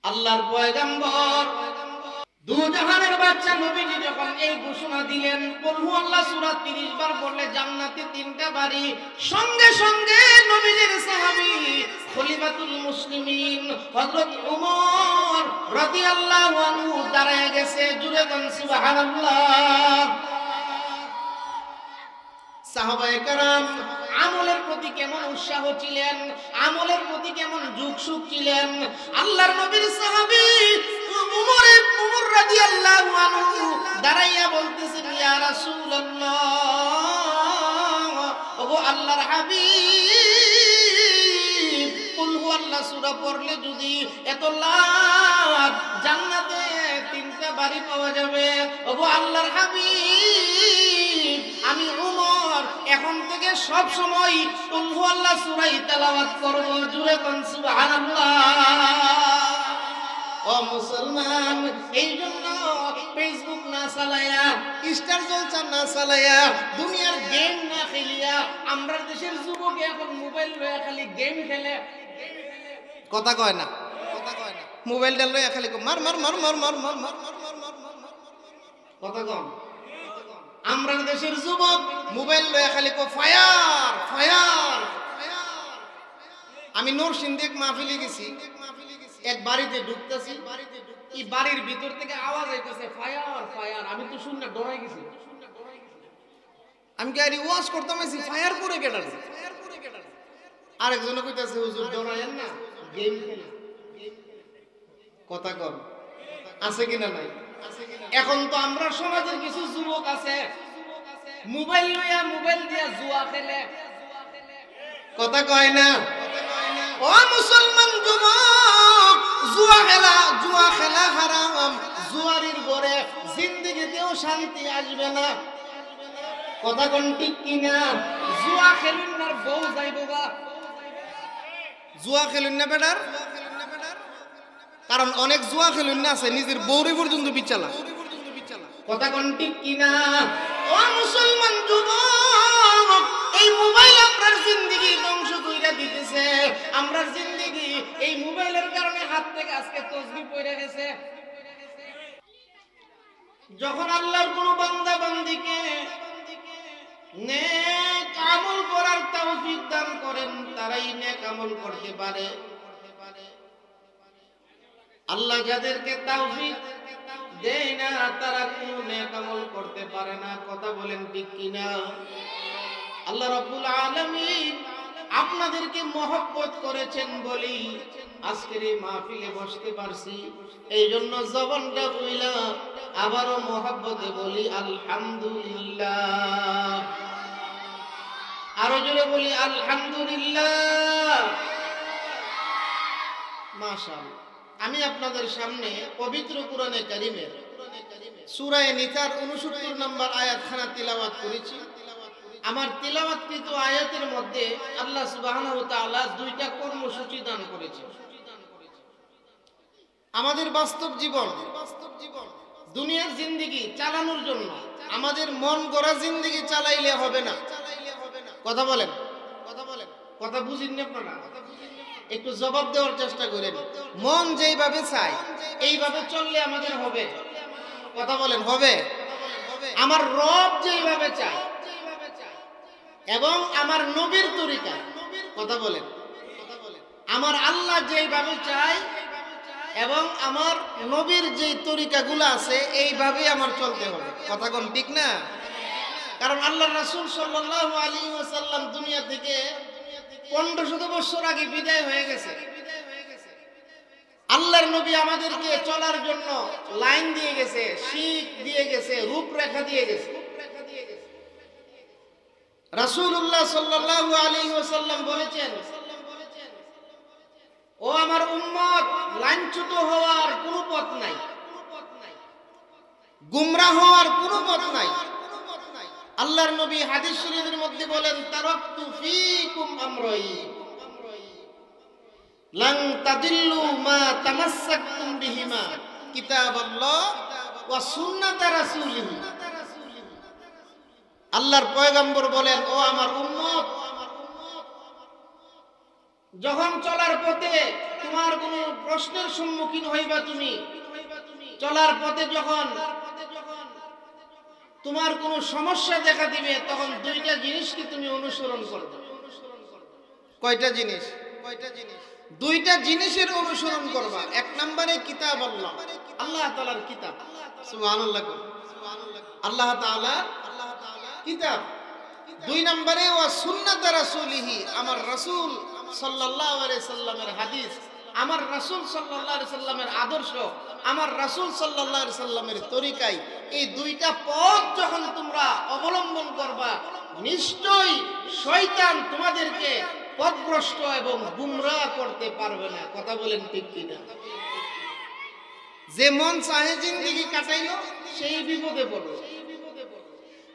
আল্লাহর পয়গম্বর দু জাহানের বাদশা নবীজি যখন এই ঘোষণা দিলেন, কুল হুয়াল্লাহ সূরা 30 বার পড়লে জান্নাতে 3টা বাড়ি, সঙ্গে সঙ্গে নবীজির সাহাবী খলিফাতুল মুসলিমিন হযরত ওমর রাদিয়াল্লাহু আনহু দাঁড়ায় গেছে। জুরে বলেন সুবহানাল্লাহ। সাহাবায়ে কেরাম আমলের প্রতি কেমন উৎসাহ ছিলেন, আমলের প্রতি কেমন যুগসুখ ছিলেন। আল্লাহর নবীর সাহাবী ওমর রাদিয়াল্লাহু আনহু দাঁড়াইয়া বলতেছেন, ইয়া রাসূলুল্লাহ, ওগো আল্লাহর হাবিব, কুল হুয়াল্লাহ সূরা পড়লে যদি এত লাভ, জান্নাতে 3টা বাড়ি পাওয়া যাবে। ওগো আল্লাহর হাবিব, আমি ওমর এখন থেকে সব সময় কুল হুয়াল্লাহ সূরাই তেলাওয়াত করব। জুরে কোন সুবহানাল্লাহ। ও মুসলমান, এই জন্য ফেসবুক না চালায়া, স্টার জলসা না চালায়া, দুনিয়ার গেম না খেলিয়া, আমরা দেশের যুবক এখন মোবাইল লয়া খালি গেম খেলে। কথা কয় না, কথা কয় না, মোবাইলটা লয়া খালি মার মার মার মার মার মার মার মার মার মার মার মার। কথা কম। আমরা দেশের যুবক মোবাইল লয়া খালি ফায়ার ফায়ার। আমি নরসিংদী মাহফিলে গেছি, এক বাড়িতে ঢুকতেছি, এই বাড়ির ভিতর থেকে আওয়াজ আইতেছে ফায়ার ফায়ার। আমি তো শুনে ডরাই গেছি। আমি গাড়ি ওয়াশ করতাম, ফায়ার করে গেটার। আরেকজন কইতাছে, হুজুর ডরায়েন না, গেম খেলে। কথা কম আছে কিনা নাই? এখন তো আমরা সমাজের কিছু যুবক আছে মোবাইল লইয়া মোবাইল দিয়া জুয়া খেলে। কথা কয় না? ও মুসলমান যুবক, জুয়া খেলা হারাম। জুয়ারির ঘরে জিন্দেগিতেও শান্তি আসবে না। কথা কোন ঠিক কিনা? জুয়া খেলুন না, বউ যাইবো গা। জুয়া খেলুন না বেটার, কারণ অনেক জুয়া খেলুন না আছে নিজের বউরে পর্যন্ত বিচালা। কথা কোন ঠিক কিনা? ও মুসলমান যুবক, এই মোবাইল আপনার জিন্দেগি ধ্বংস কইরা দিতেছে। আমরার জিন্দেগি এই মোবাইলের কারণে হাত থেকে আজকে তসবিহ পড়ে গেছে। যখন আল্লাহর কোন বান্দা বান্দীকে নেক আমল করার তৌফিক দান করেন, তারাই নেক আমল করতে পারে। আল্লাহ যাদেরকে তৌফিক দেয় না, তারা কোনো নেক আমল করতে পারে না। কথা বলেন ঠিক কিনা? আল্লাহ রাব্বুল আলামিন আপনাদেরকে মহব্বত করেছেন বলি আজকের এই মাহফিলে বসতে পারছি। এই জন্য জবানটা কইলা আবারও মহব্বতে বলি আলহামদুলিল্লাহ। আরো জোরে বলি আলহামদুলিল্লাহ। মাশাআল্লাহ। আমি আপনাদের সামনে পবিত্র কোরআনে কারীমের সূরা নিসার 69 নম্বর আয়াতখানা তিলাওয়াত করেছি। আমার তিলাওয়াতকৃত আয়াতের মধ্যে আল্লাহ সুবহানাহু ওয়া তাআলা 2টা কর্মসূচি দান করেছেন। আমাদের বাস্তব জীবন, দুনিয়ার জিন্দেগি চালানোর জন্য আমাদের মন গড়া জিন্দেগি চালাইলে হবে না। কথা বলেন, কথা বলেন, কথা বুঝেন না আপনারা? একটু জবাব দেওয়ার চেষ্টা করেন। মন যেইভাবে চায় এইভাবে চললে আমাদের হবে। কথা বলেন, হবে? আমার রব যেইভাবে চায় এবং আমার নবীর তরিকা, কথা বলেন, আমার আল্লাহ যেইভাবে চায় এবং আমার নবীর যে তরিকাগুলো আছে এইভাবেই আমার চলতে হবে। কথা কোন ঠিক না? কারণ আল্লাহর রাসূল সাল্লাল্লাহু আলাইহি ওয়াসাল্লাম দুনিয়া থেকে 1500 বছর আগে বিদায় হয়ে গেছে। আল্লাহর নবী আমাদেরকে চলার জন্য লাইন দিয়ে গেছে, শিখ দিয়ে গেছে, রূপরেখা দিয়ে গেছে। রাসূলুল্লাহ সাল্লাল্লাহু আলাইহি ওয়াসাল্লাম বলেছেন, ও আমার উম্মত, লাইনচ্যুত হওয়ার কোনো পথ নাই, গুমরাহ হওয়ার কোনো পথ নাই। আল্লাহর নবী হাদিস শরীফের মধ্যে বলেন, তারাকতু ফীকুম আমরাইন লান তাদিল্লু মা তামাসসাকতুম বিহিমা কিতাবাল্লাহ ওয়া সুন্নাত রাসূলিহি। আল্লাহর পয়গম্বর বলেন, ও আমার উম্মত, যখন চলার পথে তোমার কোনো প্রশ্নের সম্মুখীন হইবা, তুমি চলার পথে যখন তোমার কোনো সমস্যা দেখা দিবে, তখন দুইটা জিনিসকে তুমি অনুসরণ করবে। কয়টা জিনিস? দুইটা জিনিসের অনুসরণ করবা। এক নম্বরে কিতাব আল্লাহ, আল্লাহ তাআলার কিতাব। সুবহানাল্লাহ, আল্লাহ তাআলা কিতাব। দুই নম্বরে ওয়া সুন্নাত রাসূলিহি, আমার রাসূল সাল্লাল্লাহু আলাইহি সাল্লামের হাদিস, আমার রাসূল সাল্লাল্লাহু আলাইহি সাল্লামের আদর্শ, আমার রাসূল সাল্লাল্লাহু আলাইহি সাল্লামের তরিকায়। এই দুইটা পথ যখন তোমরা অবলম্বন করবা, নিশ্চয়ই শয়তান তোমাদেরকে পথভ্রষ্ট এবং গুমরাহ করতে পারবে না। কথা বলেন ঠিক কিনা? যে মন চাহে জিন্দেগি কাটাইলো সেই বিপদে পড়বে,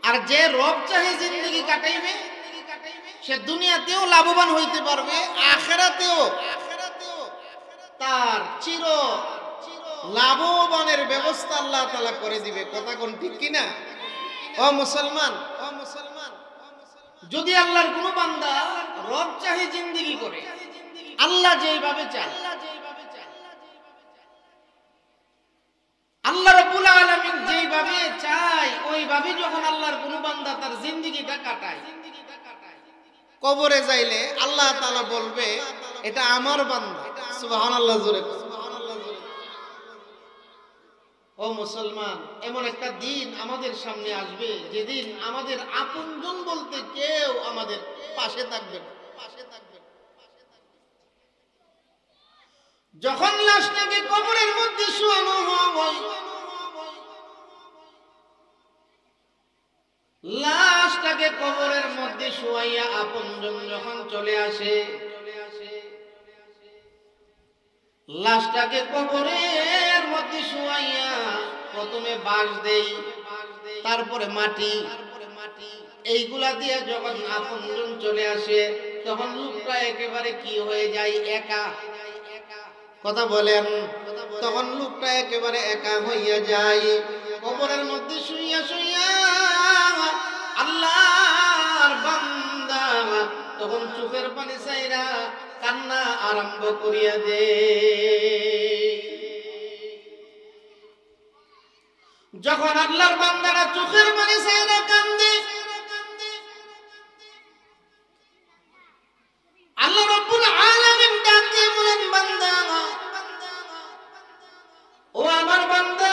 আর যে রব চাহে জিন্দেগি কাটাইবে সে দুনিয়াতেও লাভবান হইতে পারবে, আখিরাতেও তার চির লাভবানের ব্যবস্থা আল্লাহ তাআলা করে দিবে। কথা কোন ঠিক কিনা? ও মুসলমান, যদি আল্লাহর কোন বান্দা রব চাহে জিন্দেগি করে, আল্লাহ যেইভাবে চায়, আল্লাহ রাব্বুল আলামিন যেইভাবে চায় ওইভাবে যখন আল্লাহর কোন বান্দা তার জিন্দেগিটা কাটায়, কবরে যাইলে আল্লাহ তাআলা বলবে এটা আমার বান্দা। সুবহানাল্লাহ জোরে। ও মুসলমান, এমন একটা দিন আমাদের সামনে আসবে যেদিন আমাদের আপনজন বলতে কেউ আমাদের পাশে থাকবে না। যখন লাশটাকে কবরের মধ্যে শোয়ানো হয়, লাশটাকে কবরের মধ্যে শোয়াইয়া আপনজন যখন চলে আসে, লাশটাকে কবরের মধ্যে শোয়াইয়া প্রথমে বাঁশ দেই, তারপরে মাটি, এইগুলা দিয়ে যখন আপনজন চলে আসে তখন লোকটা একেবারে কি হয়ে যায়? একা। কথা বলেন, তখন লোকটা একেবারে একা হইয়া যায়। কবরের মধ্যে শুইয়া শুইয়া আল্লাহর বান্দা তখন চোখের পানি ছাইরা কান্না আরম্ভ করিয়া দে। যখন আল্লাহর বান্দারা চোখের পানি ছাইরা কান্দে, আল্লাহ রাব্বুল আলামিন ডাক দিয়ে বলেন, বান্দা, ও আমার বান্দা,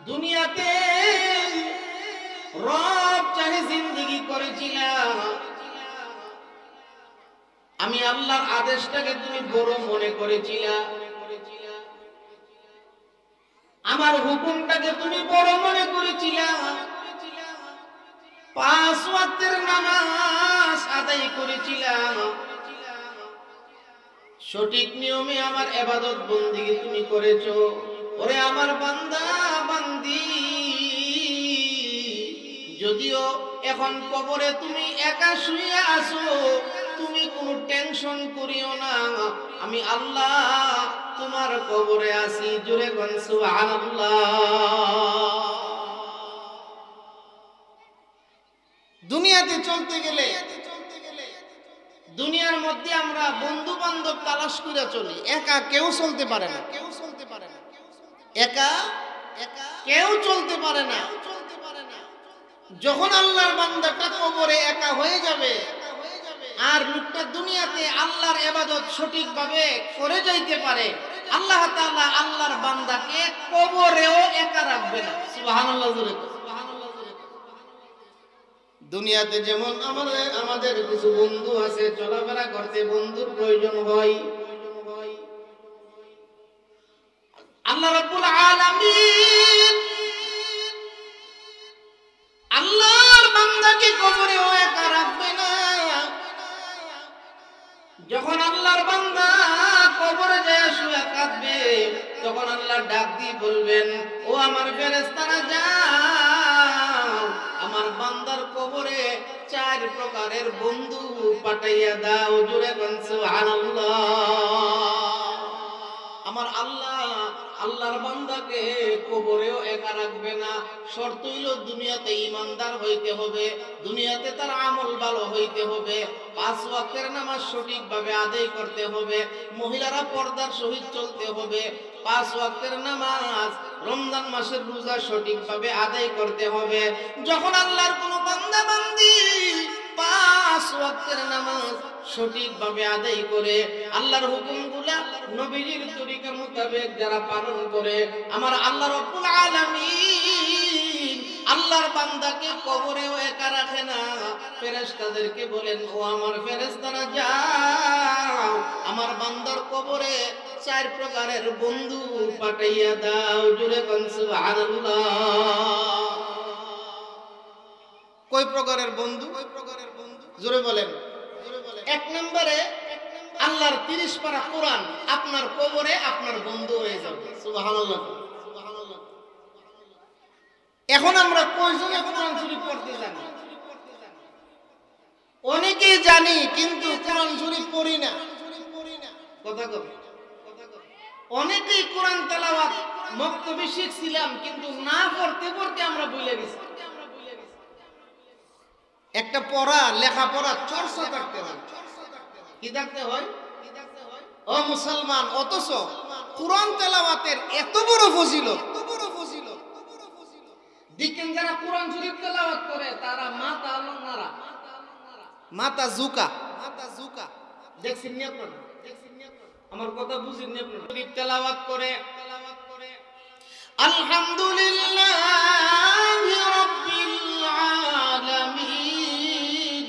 দুনিয়াতে রব চাহে জিন্দেগি করেছিলাম, আমি আল্লাহর আদেশটাকে তুমি বড় মনে করেছিলা, আমার হুকুমটাকে তুমি বড় মনে করেছিলা, 5 ওয়াক্তের নামাজ আদায় করেছিলাম, সঠিক নিয়মে আমার ইবাদত বندگی তুমি করেছো। ওরে আমার বান্দা বান্দি, যদিও এখন কবরে তুমি একা শুয়ে আছো, তুমি কোনো টেনশন করিও না, আমি আল্লাহ তোমার কবরে আছি। জোরে কোন সুবহানাল্লাহ। দুনিয়াতে চলতে গেলে দুনিয়ার মধ্যে আমরা বন্ধু বান্ধব তালাশ করে চলি, একা কেউ চলতে পারে না, একা কেউ চলতে পারে না। যখন আল্লাহর বান্দাটা কবরে একা হয়ে যাবে আর লোকটা দুনিয়াতে আল্লাহর ইবাদত সঠিকভাবে করে যাইতে পারে, আল্লাহ তাআলা আল্লাহর বান্দাকে কবরেও একা রাখবে না। সুবহানাল্লাহ জোরে। দুনিয়াতে যেমন আমাদের কিছু বন্ধু আছে, চলাফেরা করতে বন্ধুর প্রয়োজন হয়, আল্লাহ রাব্বুল আলামিন আল্লাহর বান্দাকে কবরেও একা রাখবে না। যখন আল্লাহর বান্দা কবরে যায় শুয়ে কাঁদবে, তখন আল্লাহ ডাক দিয়ে বলবেন, ও আমার ফেরেশতারা যাও, আমার বান্দার কবরে 4 প্রকারের বন্ধু পাঠাইয়া দাও। জোরে কোন সুবহানাল্লাহ। আমার আল্লাহ আল্লাহর বান্দাকে কবরেও একা রাখবে না। শর্ত হইল দুনিয়াতে ইমানদার হইতে হবে, দুনিয়াতে তার আমল ভালো হইতে হবে, 5 ওয়াক্তের নামাজ সঠিকভাবে আদায় করতে হবে, মহিলারা পর্দার সহিত চলতে হবে, 5 ওয়াক্তের নামাজ রমজান মাসের রোজা সঠিকভাবে আদায় করতে হবে। যখন আল্লাহর কোন বান্দা বান্দি 5 ওয়াক্তের নামাজ সঠিকভাবে আদায় করে, আল্লাহর হুকুমগুলা নবীর তরিকা মোতাবেক যারা পালন করে, আমার আল্লাহ রাব্বুল আলামিন আল্লাহর বান্দাকে কবরেও একা রাখে না। ফেরেশতাদেরকে বলেন, ও আমার ফেরেশতারা যাও আমার বান্দার কবরে 4 প্রকারের বন্ধু পাঠাইয়া দাও। জোরে কোন সুবহানাল্লাহ। কয় প্রকারের বন্ধু? জোরে বলেন। 1 নম্বরে আল্লাহর 30 পারা কোরআন আপনার কবরে আপনার বন্ধু হয়ে যাবে। সুবহানাল্লাহ। এখন আমরা কয়জনে কোরআন শরীফ পড়তে জানি? অনেকেই জানি কিন্তু কোরআন শরীফ পড়ি না। কথা কথা অনেকেই কোরআন তেলাওয়াত মক্তবে শিখছিলাম কিন্তু না পড়তে পড়তে আমরা ভুলে গেছি। একটা পড়া লেখাপড়া চর্চা করতে হয়। কি থাকতে হয়? ও মুসলমান, অথচ কোরআন তেলাওয়াতের এত বড় ফজিলত, দেখেন যারা কোরআন শরীফ তেলাওয়াত করে তারা মাথা নাড়া, মাথা ঝুঁকা। দেখছেন নি আপনারা? আমার কথা বুঝেন নি আপনারা? শরীফ তেলাওয়াত করে আলহামদুলিল্লাহি রাব্বিল আলামিন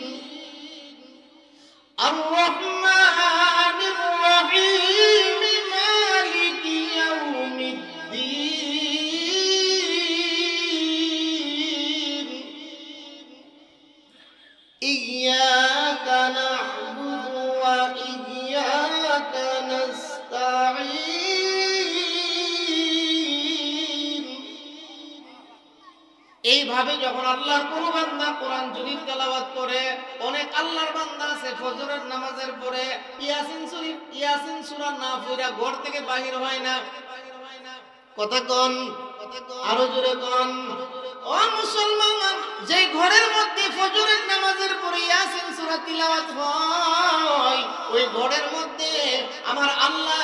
আর রহমানির রহিম মালিকি ইয়াউমিদ্দিন ইয়্যাকা না'বুদু ওয়া ইয়্যাকা নাস্তাঈন। এইভাবে যখন আল্লাহর কোন বান্দা কোরআন শরীফ তেলাওয়াত করে, অনেক আল্লাহর বান্দা আছে ফজরের নামাজের পরে ইয়াসিন শরীফ ইয়াসিন সূরা না পড়া ঘর থেকে বাহির হয় না। কথা কোন, আরো জোরে কোন। ও মুসলমান, যে ঘরের মধ্যে ফজরের নামাজের পরে ইয়াসিন সূরা তিলাওয়াত হয়, ওই ঘরের মধ্যে আমার আল্লাহ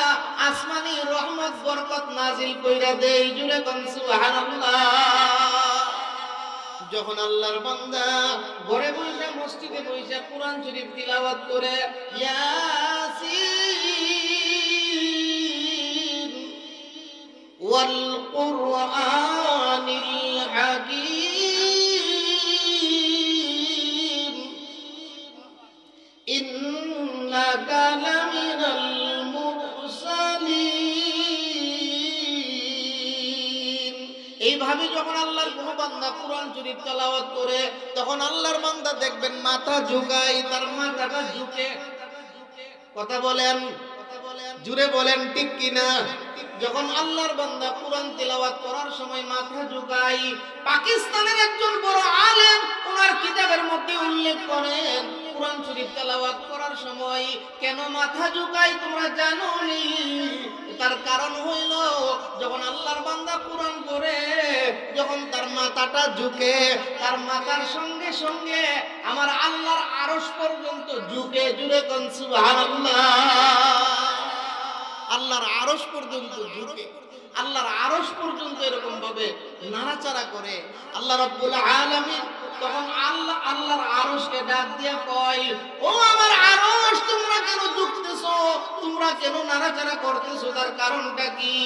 আসমানি রহমত বরকত নাজিল কইরা দেয়। জোরে কোন সুবহানাল্লাহ। যখন আল্লাহর বান্দা ঘরে বসে মসজিদে বসে কোরআন শরীফ তিলাওয়াত করে, ইয়াসিন ওয়াল কুরআনিল হাকীম ইন্নাকা লামিনাল মুরসালিন। এইভাবে যখন আল্লাহর কোন বান্দা কোরআন শরীফ তেলাওয়াত করে, তখন আল্লাহর বান্দা দেখবেন মাথা ঝুঁকায়, তার মাথাটা ঝুঁকে। কথা বলেন, জুড়ে বলেন ঠিক কিনা? যখন আল্লাহর বান্দা কোরআন তেলাওয়াত করার সময় মাথা ঝুঁকায়, পাকিস্তানের একজন বড় আলেম ওনার কিতাবের মধ্যে উল্লেখ করেন, কোরআন শরীফ তেলাওয়াত করার সময় কেন মাথা ঝুঁকায় তোমরা জানো নি? তার কারণ হইল যখন আল্লাহর বান্দা কোরআন পড়ে, যখন তার মাথাটা ঝুঁকে, তার মাথার সঙ্গে সঙ্গে আমার আল্লাহর আরশ পর্যন্ত ঝুঁকে। জুড়ে কোন সুবহানাল্লাহ। আল্লাহর আরশ পর্যন্ত ঝুঁকে, আল্লাহর আরশ পর্যন্ত এরকম ভাবে নাড়াচাড়া করে। আল্লাহ রাব্বুল আলামিন তখন আল্লাহর আরশকে ডাক দিয়া কয়, ও আমার আরশ, তোমরা কেন ঝুঁকতেছো, তোমরা কেন নাড়াচাড়া করতেছো, তার কারণটা কি?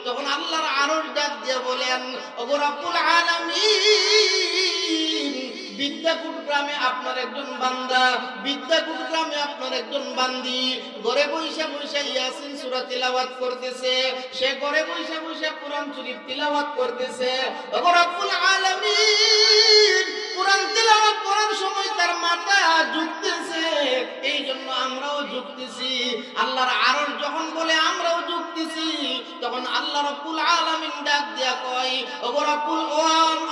তখন আল্লাহর আরশ ডাক দিয়া বলেন, ওগো রাব্বুল আলামিন, বিদ্যাকুট গ্রামে আপনার একজন বান্দা, বিদ্যাকুট গ্রামে আপনার একজন বান্দি ঘরে বইসা বইসা ইয়াসিন সূরা তিলাওয়াত করতেছে। সে ঘরে বইসা বইসা কোরআন শরীফ তিলাওয়াত করতেছে। ওগো রব্বুল আলামিন, কোরআন তিলাওয়াত করার সময় তার মাথা ঝুঁকতেছে, এই জন্য আমরাও ঝুঁকতেছি। আল্লাহর আরশ যখন বলে আমরাও ঝুঁকতেছি, তখন আল্লাহ রব্বুল আলামিন ডাক দিয়া কয়, ওগো রব্বুল, ও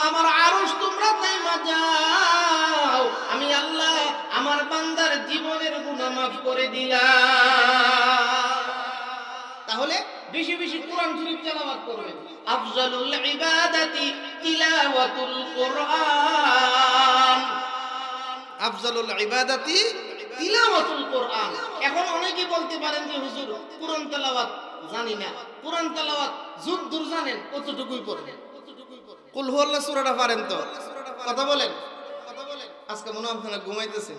আমার আরশ, তোমরা তাইমা যাও, আমি আল্লাহ আমার বান্দার জীবনের গুনাহ মাফ করে দিলাম। তাহলে বেশি বেশি কোরআন শরীফ তেলাওয়াত করবেন। আফজালুল ইবাদাতি তিলাওয়াতুল কোরআন, আফজালুল ইবাদাতি তিলাওয়াতুল কোরআন। এখন অনেকেই বলতে পারেন যে হুজুর কোরআন তেলাওয়াত জানি না, কোরআন তেলাওয়াত যতদূর জানেন কতটুকুই পড়বেন, কুল হুয়াল্লাহ সূরাটা পারেন তো? কথা বলেন, আজকে মনে হয় আপনারা ঘুমাইতেছেন।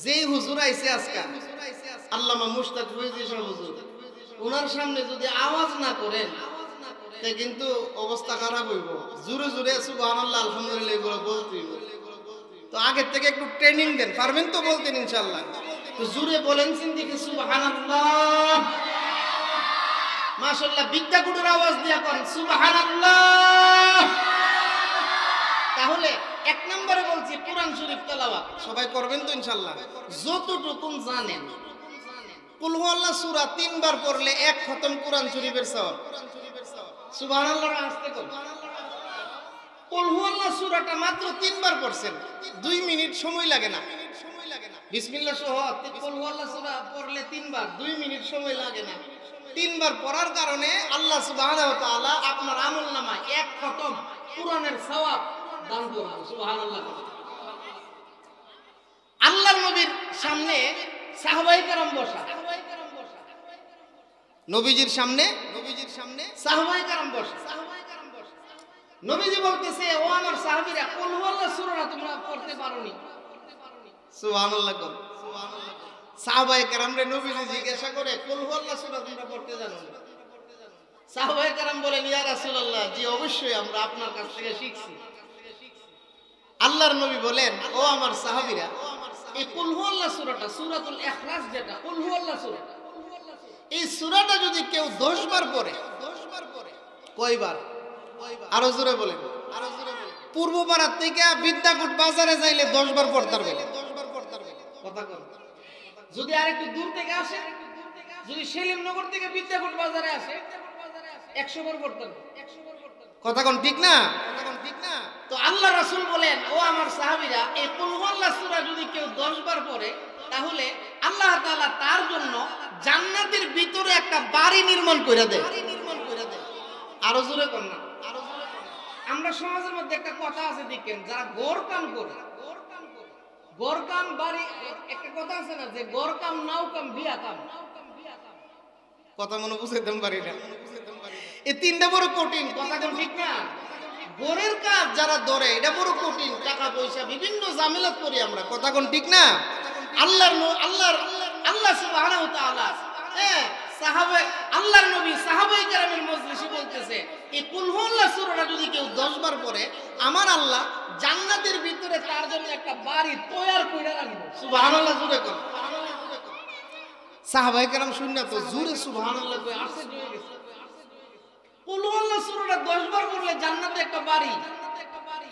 যেই হুজুর আইছে আজকে আল্লামা মুশতাক ফয়জী সাহেব হুজুর, ওনার সামনে যদি আওয়াজ না করেন তে কিন্তু অবস্থা খারাপ হইব। জোরে জোরে সুবহানাল্লাহ আলহামদুলিল্লাহ এগুলো বলতে হইব। তো আগের থেকে একটু ট্রেনিং দেন, পারবেন তো বলতেন ইনশাআল্লাহ? তো জোরে বলেন সিন্দিকে সুবহানাল্লাহ, মাশাআল্লাহ। বিদ্যাকুটের আওয়াজ দিয়া কোন সুবহানাল্লাহ। তাহলে এক নম্বরে বলছি কোরআন শরীফ তেলাওয়াত সবাই করবেন তো ইনশাআল্লাহ, যতটুকু জানেন। কুল হুয়াল্লাহ সূরা 3 বার পড়লে এক খতম কোরআন শরীফের সওয়াব। সুবহানাল্লাহ আস্তে কর। কুল হুয়াল্লাহ সূরাটা মাত্র 3 বার পড়ছেন, 2 মিনিট সময় লাগে না। বিসমিল্লাহ সহ কুল হুয়াল্লাহ সূরা পড়লে 3 বার 2 মিনিট সময় লাগে না। 3 বার পড়ার কারণে আল্লাহ সুবহানাহু ওয়া তাআলা আপনার আমলনামায় এক খতম কোরআনের সওয়াব দান করবেন। সুবহানাল্লাহ। আল্লাহর নবীর সামনে সাহাবায়ে কেরাম বসা, নবীজির সামনে সাহাবায়ে কেরাম বসা। নবীজি বলতেছে, ও আমার সাহাবীরা, কুল হুয়াল্লাহ সূরাটা তোমরা পড়তে পারোনি। সুবহানাল্লাহ। সাহাবায়ে কেরামরে নবীজি জিজ্ঞাসা করে, কুল হুয়াল্লাহ সূরা তোমরা পড়তে জানো না? সাহাবায়ে কেরাম বলেন, ইয়া রাসূলুল্লাহ, জি অবশ্যই আমরা আপনার কাছ থেকে শিখছি। আল্লাহর নবী বলেন, ও আমার সাহাবীরা, এই কুল হুয়াল্লাহ সূরাটা, সূরাতুল ইখলাস যেটা কুল হুয়াল্লাহ সূরা, এই সূরাটা যদি কেউ 10 বার পড়ে, কয়বার? আরো জোরে বলেন। পূর্বপাড়ার থেকে বিদ্যাকুট বাজারে যাইলে 10 বার পড়তে পারবে। কথা কর। যদি আরেকটু দূর থেকে আসে, যদি সেলিমনগর থেকে বিদ্যাকুট বাজারে আসে, 100 বার পড়তে হবে। কথা কোন ঠিক না? তো আল্লাহ রাসূল বলেন, ও আমার সাহাবীরা, এই কুল হুয়াল্লাহ সূরা যদি কেউ 10 বার পড়ে, তাহলে আল্লাহ তাআলা তার জন্য জান্নাতের ভিতরে একটা বাড়ি নির্মাণ করে দেয়। আরো জোরে কোন না? আমরা সমাজের মধ্যে একটা কথা আছে দেখেন, যারা গড় কাম করে, গড় কাম বাড়ি, একটা কথা আছে না যে গড় কাম নাও কাম বিয়া কাম। কথা মনে বুঝাইতে পারি না, এই তিনটা বড় কঠিন। কথা কোন ঠিক না? গড়ের কাজ যারা ধরে এটা বড় কঠিন, টাকা পয়সা বিভিন্ন ঝামেলা করি আমরা। কথা কোন ঠিক না? আল্লাহ সুবহানাহু ওয়া তাআলা আল্লাহর নবী সাহাবায়ে কেরামের মজলিসে বলতেছে, এই কুল হুয়াল্লাহ সূরাটা যদি কেউ 10 বার পড়ে, আমার আল্লাহ জান্নাতের ভিতরে তার জন্য একটা বাড়ি তৈরি কইরা রাখবে। সুবহানাল্লাহ জোরে কর। সাহাবায়ে কেরাম শুননা তো জোরে সুবহানাল্লাহ কই আশ্চর্য হয়ে গেছে। কুল হুয়াল্লাহ সূরাটা 10 বার পড়লে জান্নাতে একটা বাড়ি,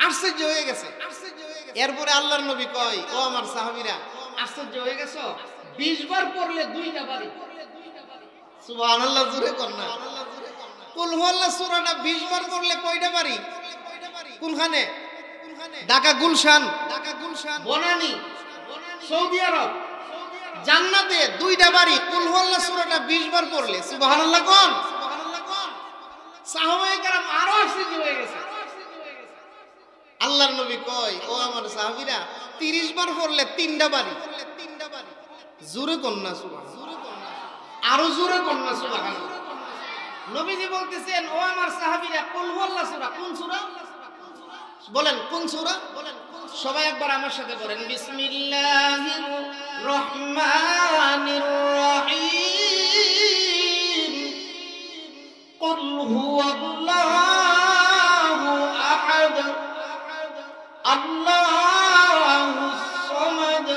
আশ্চর্য হয়ে গেছে। এরপরে আল্লাহর নবী কয়, ও আমার সাহাবীরা, আশ্চর্য হয়ে গেছো? 20 বার পড়লে 2টা বাড়ি। সুবহানাল্লাহ জোরে কর না। কুল হুয়াল্লাহ সূরাটা 20 বার পড়লে কয়টা বাড়ি? কোনখানে? ঢাকা গুলশান, বনানী, সৌদি আরব, জান্নাতে 2টা বাড়ি কুল হুয়াল্লাহ সূরাটা 20 বার পড়লে। সুবহানাল্লাহ কোন? সাহাবায়ে কেরাম আরো আশ্চর্য হয়ে গেছে। আল্লাহর নবী কয়, ও আমার সাহাবীরা, 30 বার পড়লে 3টা বাড়ি। জোরে কোন না সুবহানাল্লাহ, আরো জোরে কোন না সুবহানাল্লাহ। নবীজি বলতেছেন, ও আমার সাহাবীরা, কুল হুয়াল্লাহ সূরা কোন সূরা? বলেন কোন সূরা? সবাই একবার আমার সাথে বলেন, বিসমিল্লাহির রহমানির রহিম। কুল হুয়াল্লাহু আহাদ, আল্লাহুস সামাদ,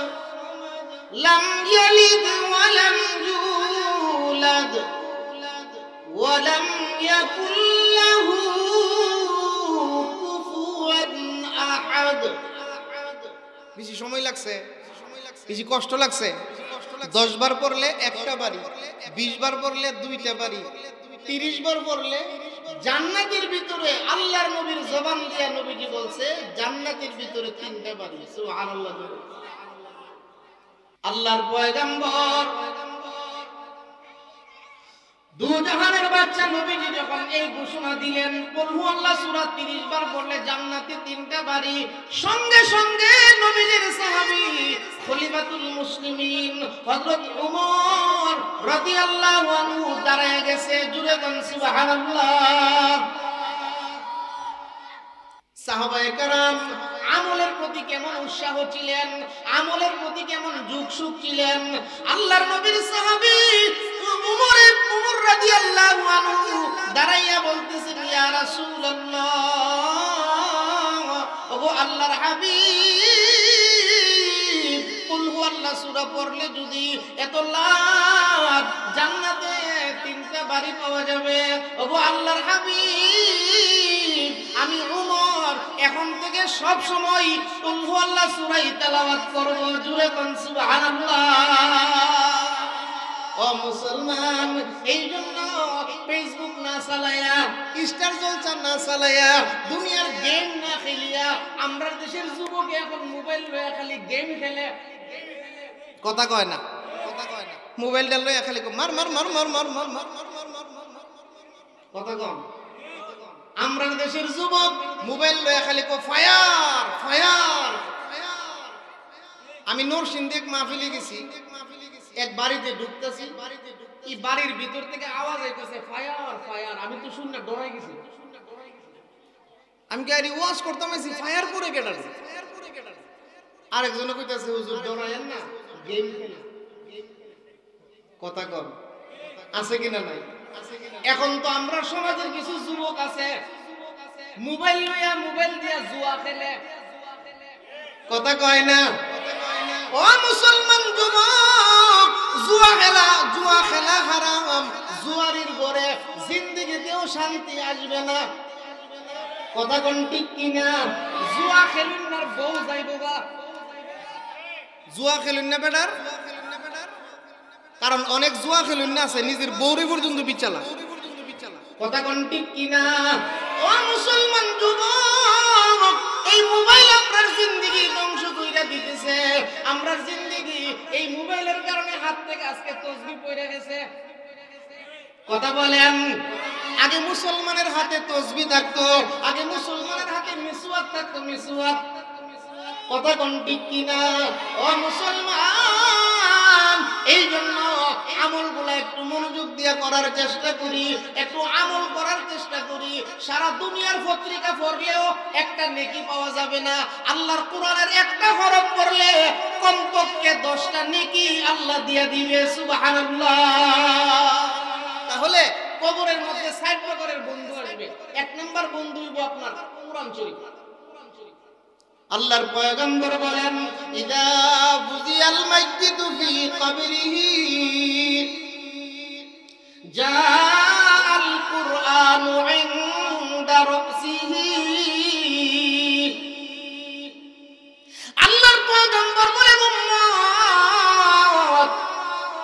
লাম ইয়ালিদ ওয়া লাম ইউলাদ ওয়া লাম ইয়াকুল লাহু কুফুয়ান আহাদ। বেশি সময় লাগছে? বেশি কষ্ট লাগছে? 10 বার পড়লে একটা বাড়ি, 20 বার পড়লে 2টা বাড়ি, 30 বার পড়লে জান্নাতের ভিতরে আল্লাহর নবীর জবান দিয়া নবীজি বলছে, জান্নাতের ভিতরে 3টা বাড়ি। সুবহানাল্লাহ। আল্লাহর পয়গম্বর দুজাহানের বাদশা নবীজি যখন এই ঘোষণা দিলেন, কুল হুয়াল্লাহ সূরা 30 বার পড়লে জান্নাতে 3টা বাড়ি, সঙ্গে সঙ্গে নবীজির সাহাবী খলিফাতুল মুসলিমিন হযরত ওমর রাদিয়াল্লাহু আনহু দাঁড়ায় গেছে। জুরে বলেন সুবহানাল্লাহ। সাহাবায়ে কেরাম আমলের প্রতি কেমন উৎসাহ ছিলেন, আমলের প্রতি কেমন যুগসুখ ছিলেন। আল্লাহর নবীর সাহাবী ওমর রাদিয়াল্লাহু আনহু দাঁড়াইয়া বলতেছেন, ইয়া রাসূলুল্লাহ, ওগো আল্লাহর হাবিব, কুল হুয়াল্লাহ সূরা পড়লে যদি এত লাভ, জান্নাতে 3টা বাড়ি পাওয়া যাবে। ওগো আল্লাহর হাবিব, আমি ওমর এখন থেকে সব সময় কুল হুয়াল্লাহ সূরাই তেলাওয়াত করব। জুরে কোন সুবহানাল্লাহ। ও মুসলমান, এই জন্য ফেসবুক না চালায়া, স্টার জলসা না চালায়া, দুনিয়ার গেম না খেলিয়া, আমরা দেশের যুবক এখন মোবাইল লয়া খালি গেম খেলে। কথা কয় না, কথা কয় না, মোবাইলটা লয়া খালি মার মার মার মার মার মার মার মার মার মার মার মার। কথা কম। আমরা দেশের যুবক মোবাইল লয়া খালি ফায়ার ফায়ার। আমি নরসিংদী এক মাহফিলে গেছি, এক বাড়িতে ঢুকতেছি, এই বাড়ির ভিতর থেকে আওয়াজ আইতেছে ফায়ার ফায়ার। আমি তো শুনে ডরাই গেছি। আমি গাড়ি ওয়াশ করতাম, ফায়ার করে গেটার। আরেকজনে কইতাছে, হুজুর ডরায়েন না, গেম খেলে। কথা কম আছে কিনা নাই? এখন তো আমরা সমাজের কিছু যুবক আছে মোবাইল লইয়া মোবাইল দিয়া জুয়া খেলে। কথা কয় না? ও মুসলমান যুবক, জুয়া খেলা হারাম। জুয়ারির ঘরে জিন্দেগিতেও শান্তি আসবে না। কথা কোন ঠিক কিনা? জুয়া খেলুন না, বউ যাইবো গা। জুয়া খেলুন না বেটার, কারণ অনেক জুয়া খেলুন না আছে নিজের বউরে পর্যন্ত বিচালা। কথা কোন ঠিক কিনা? ও মুসলমান যুবক, এই মোবাইল আপনার জিন্দেগি ধ্বংস কইরা দিতেছে। আমরার জিন্দেগি এই মোবাইলের কারণে হাত থেকে আজকে তসবিহ পড়ে গেছে। কথা বলেন, আগে মুসলমানের হাতে তসবিহ থাকতো, আগে মুসলমানের হাতে মিসওয়াক থাকতো, মিসওয়াক। কথা কোন ঠিক কিনা? ও মুসলমান, এই জন্য আমলগুলা একটু মনোযোগ দিয়ে করার চেষ্টা করি, একটু আমল করার চেষ্টা করি। সারা দুনিয়ার পত্রিকা পড়লেও একটা নেকি পাওয়া যাবে না। আল্লাহর কোরআনের একটা হরফ পড়লে কমপক্ষে 10টা নেকি আল্লাহ দিয়া দিবে। সুবহানাল্লাহ। তাহলে কবরের মধ্যে 60 প্রকারের বন্ধু আসবে। 1 নাম্বার বন্ধু হইব আপনার কোরআন শরীফ। আল্লাহর পয়গম্বর বলেন, ইদা বুজিয়াল মাইয়িতু ফি কবরিহি জাআল কুরআনু ইনদা রাসিহি। আল্লাহর পয়গম্বর বলেন, উম্মত,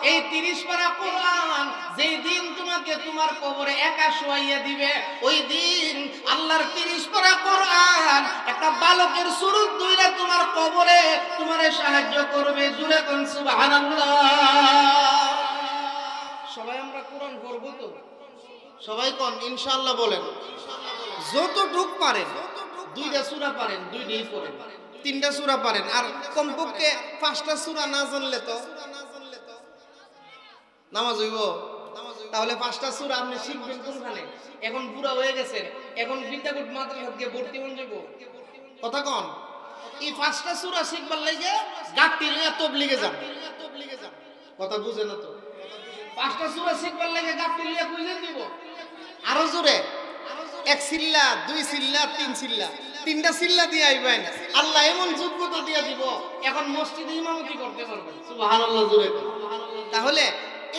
এই 30 পারা কোরআন যেই দিন তোমাকে তোমার কবরে একা শুয়াইয়া দিবে, ওই দিন আল্লাহর 30 পারা কোরআন একটা বালকের সুরত ধইরা তোমার কবরে তোমারে সাহায্য করবে। জুরে কোন সুবহানাল্লাহ। সবাই আমরা কোরআন পড়ব তো? সবাই কোন ইনশাআল্লাহ বলেন। যতটুক পারেন, 2টা সূরা পারেন, 2টাই পড়েন। 3টা সূরা পারেন, আর কমপক্ষে 5টা সূরা না জানলে তো নামাজ হইব? তাহলে 5টা সূরা আপনি শিখবেন কোনখানে? এখন বুড়া হয়ে গেছেন, এখন বিদ্যাকুট মাদ্রাসা দিয়ে ভর্তি হন যাব। কথা কোন? এই 5টা সূরা শিখবার লাগে গাঁটটি লইয়া তবলিগে যান। কথা বুঝে না তো? 5টা সূরা শিখবার লাগে গাঁটটি লইয়া কইলেন দিব। আরো জোরে, 1 সিল্লা, 2 সিল্লা, 3 সিল্লা, 3টা সিল্লা দিয়ে আইবেন, আল্লাহ এমন যোগ্যতা দিয়ে দিব, এখন মসজিদে ইমামতি করতে পারবেন। সুবহানাল্লাহ জোরে। তাহলে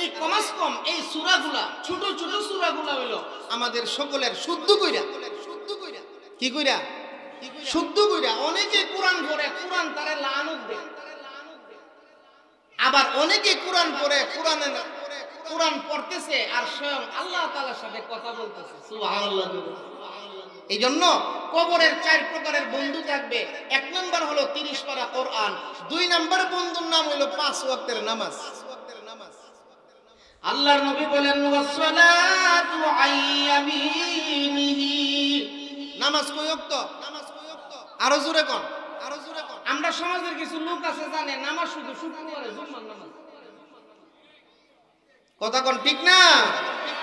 এই কমাস কম এই সূরাগুলা, ছোট ছোট সূরাগুলা হইলো আমাদের সকলের শুদ্ধ কইরা, কি কইরা? শুদ্ধ কইরা। অনেকে কোরআন পড়ে, কোরআন তারে লানত দেয়। আবার অনেকে কোরআন পড়ে, কোরআন পড়তেছে আর স্বয়ং আল্লাহ তাআলার সাথে কথা বলতেছে। সুবহানাল্লাহ। এই জন্য কবরের 4 প্রকারের বন্ধু থাকবে। 1 নাম্বার হলো 30 পারা কোরআন, 2 নাম্বার বন্ধুর নাম হলো 5 ওয়াক্তের নামাজ। আল্লাহর নবী বলেন ওয়াসসালাতু আইয়ামিনিহি, নামাজ কয় ওয়াক্ত? আরো জোরে কোন, আরো জোরে কোন। আমরা সমাজের কিছু লোক আছে জানে নামাজ শুধু শুক্রবারে জুম্মার নামাজ। কথা কোন ঠিক না?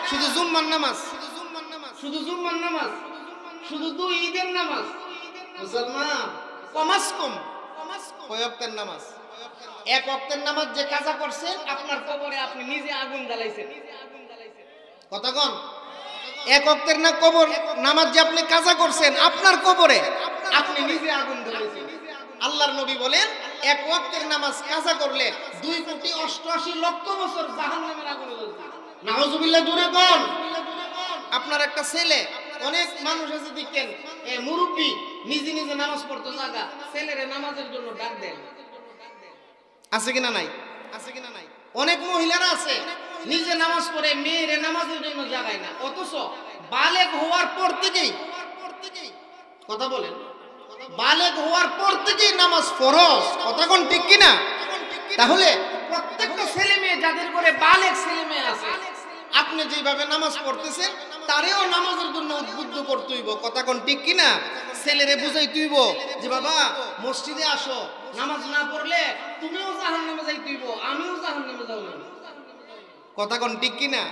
শুধু জুম্মার নামাজ, শুধু জুম্মার নামাজ, শুধু দুই ঈদের নামাজ। মুসলমান কমাস কম কয় ওয়াক্তের নামাজ? এক ওয়াক্তের নামাজ যে কাজা করছেন আপনার কবরে আপনি নিজে আগুন জ্বালাইছেন। কথা কোন? এক ওয়াক্তের না কবর নামাজ যে আপনি কাজা করছেন আপনার কবরে আপনি নিজে আগুন জ্বালাইছেন। আল্লাহর নবী বলেন এক ওয়াক্তের নামাজ কাজা করলে 2,88,00,000 বছর জাহান্নামের আগুনে জ্বলবে। নাউজুবিল্লাহ জোরে কোন। আপনার একটা ছেলে, অনেক মানুষ আছে দেখেন মুরব্বী নিজে নিজে নামাজ পড়তো জায়গা, ছেলেরে নামাজের জন্য ডাক দেন, আছে কিনা নাই? আছে কিনা নাই? অনেক মহিলারা আছে নিজে নামাজ পড়ে মেয়েরে নামাজের জন্য জাগায় না, অথচ বালেগ হওয়ার পর থেকেই, কথা বলেন, বালেগ হওয়ার পর থেকেই নামাজ ফরজ। কথা কোন ঠিক কিনা? তাহলে প্রত্যেকটা ছেলে মেয়ে যাদের ঘরে বালেগ ছেলে মেয়ে আছে আপনি যেভাবে নামাজ পড়তেছেন তারেও নামাজের জন্য উদ্বুদ্ধ করতে হইব। কথা কোন ঠিক কিনা? ছেলেরে বুঝাইতে হইব যে বাবা মসজিদে আসো, নামাজ না পড়লে তুমিও জাহান্নামে যাইতে হইব, আমিও জাহান্নামে যাব। কথা কোন ঠিক কিনা?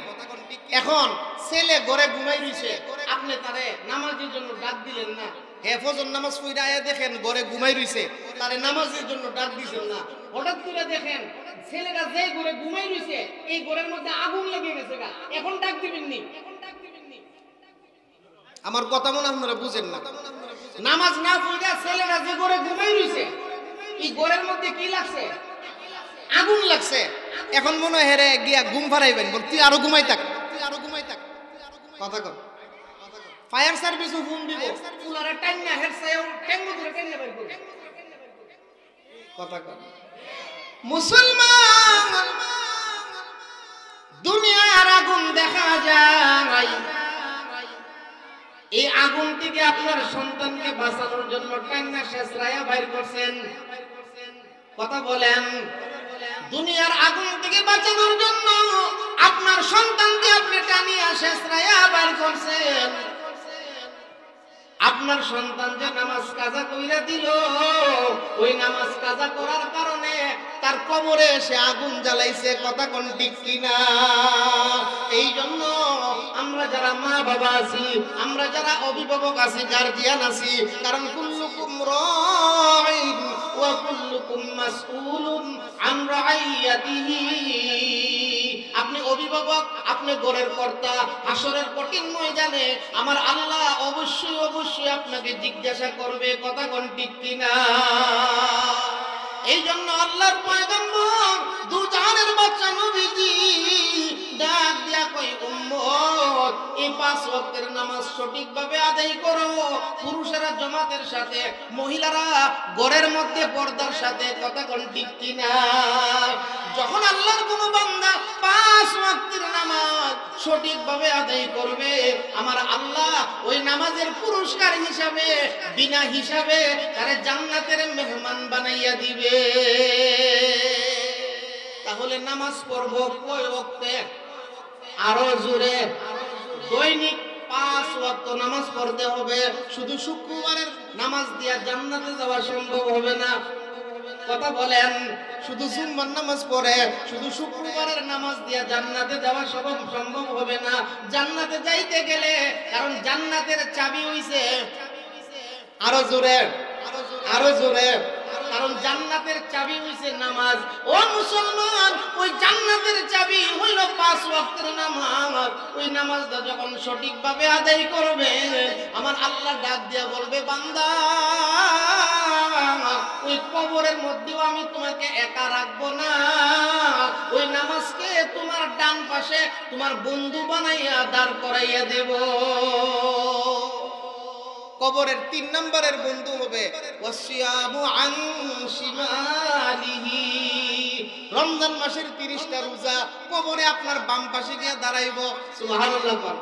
এখন ছেলে ঘরে ঘুমাই রইছে, আপনি তারে নামাজের জন্য ডাক দিলেন না। ফজর নামাজ পড়ে আয়া দেখেন ঘরে ঘুমাই রইছে, তারে নামাজের জন্য ডাক দিছেন না। হঠাৎ করে দেখেন ছেলেটা যে ঘরে ঘুমাই রইছে এই ঘরের মধ্যে আগুন লেগে গেছে, এখন ডাক দিবেন নি? আমার কথা মনে আপনারা বুঝেন না। নামাজ না পড়ে ছেলেটা যে ঘরে ঘুমাই রইছে এই ঘরের মধ্যে কি লাগছে? আগুন লাগছে। এখন মনে হয় হেরে গিয়া ঘুম ফারাইবেন, বল তুই আরো ঘুমাই থাক, তুই আরো ঘুমাই থাক। কথা কর, ফায়ার সার্ভিসও ফোন দিব, ফুলারে টাইনা হেরছায়ও টেঙ্গু ধরে টাইনা বের করবে। কথা কর। মুসলমান দুনিয়ার আগুন দেখা যায়, এই আগুন থেকে আপনার সন্তানকে বাঁচানোর জন্য টাইনা শেষরায়া বাইর করছেন। কথা বলেন, দুনিয়ার আগুন থেকে বাঁচানোর জন্য আপনার সন্তানকে আপনি টানিয়া শেষরায়া বাইর করছেন। আপনার সন্তান যে নামাজ কাজা কইরা দিল, ওই নামাজ কাজা করার কারণে তার কবরে সে আগুন জ্বালাইছে। কথা কোন ঠিক কিনা? এই জন্য আমরা যারা মা বাবা আছি, আমরা যারা অভিভাবক আছি, গার্জিয়ান আছি, কারণ কুল্লুকুম রাইন ওয়া কুল্লুকুম মাসউলুন আন রাইয়াতিহি। আপনি অভিভাবক, আপনি ঘরের কর্তা, হাসরের কঠিন ময়দানে আমার আল্লাহ অবশ্যই অবশ্যই আপনাকে জিজ্ঞাসা করবে। কথা কোন ঠিক কিনা? এই জন্য আল্লাহর পয়গম্বর দু জাহানের বাদশা নবীজি ডাক দিয়া কই উম্মত, এই 5 ওয়াক্তের নামাজ সঠিকভাবে আদায় করো, পুরুষেরা জামাতের সাথে, মহিলারা ঘরের মধ্যে পর্দার সাথে। কথা কোন ঠিক কিনা? যখন আল্লাহর কোন বান্দা 5 ওয়াক্তের নামাজ সঠিকভাবে আদায় করবে, আমার আল্লাহ ওই নামাজের পুরস্কার হিসাবে বিনা হিসাবে তারে জান্নাতের মেহমান বানাইয়া দিবে। তাহলে নামাজ পড়বো কয় ওয়াক্তে? আরো জোরে। দৈনিক 5 ওয়াক্ত নামাজ পড়তে হবে। শুধু শুক্রবারের নামাজ দিয়া জান্নাতে যাওয়া সম্ভব হবে না। কথা বলেন, শুধু জুম্মার নামাজ পড়ে শুধু শুক্রবারের নামাজ দিয়া জান্নাতে যাওয়া সম্ভব হবে না। জান্নাতে যাইতে গেলে, কারণ জান্নাতের চাবি হইছে, আরো জোরে, আরো জোরে, কারণ জান্নাতের চাবি হইছে নামাজ। ও মুসলমান, ওই জান্নাতের চাবি হইল 5 ওয়াক্তের নামাজ। ওই নামাজটা যখন সঠিকভাবে আদায় করবে, আমার আল্লাহ ডাক দিয়া বলবে, বান্দা ওই কবরের মধ্যেও আমি তোমাকে একা রাখবো না, ওই নামাজকে তোমার ডান পাশে তোমার বন্ধু বানাইয়া দাঁড় করাইয়া দেব। কবরের 3 নম্বরের বন্ধু হবে ওয়াসিয়ামু আন শিমালিহি। রমজান মাসের 30টা রোজা কবরে আপনার বাম পাশে গিয়ে দাঁড়াইব। সুবহানাল্লাহ।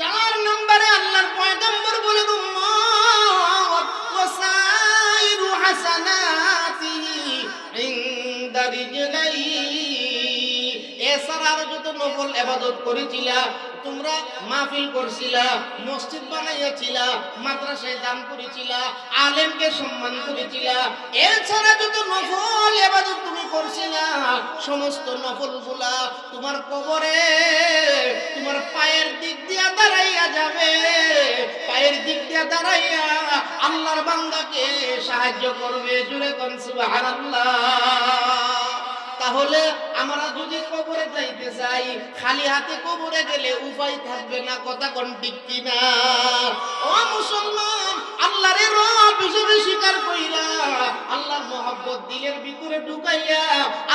4 নম্বরে আল্লাহর পয়গম্বর বলেন, উম্মত ওয়াসাইরু হাসানাতিহি ইনদা রিজলাই। এছাড়া নফল ইবাদত করেছিলা, তোমরা মাহফিল করছিলা, মসজিদ বানাইয়াছিলা, মাদ্রাসায় দান করেছিলা, আলেমকে সম্মান করেছিলা, এছাড়া যত নফল ইবাদত তুমি করছিলা সমস্ত নফলগুলা তোমার কবরে তোমার পায়ের দিক দিয়া দাঁড়াইয়া যাবে। পায়ের দিক দিয়া দাঁড়াইয়া আল্লাহর বান্দাকে সাহায্য করবে। জুড়ে কোন সুবহানাল্লাহ। তাহলে আমরা যদি কবরে যাইতে চাই, খালি হাতে কবরে গেলে উপায় থাকবে না। কথা কোন ঠিক কিনা? ও মুসলমান, আল্লাহরে রব হিসেবে স্বীকার কইরা আল্লাহর মহব্বত দিলের ভিতরে ঢুকাইয়া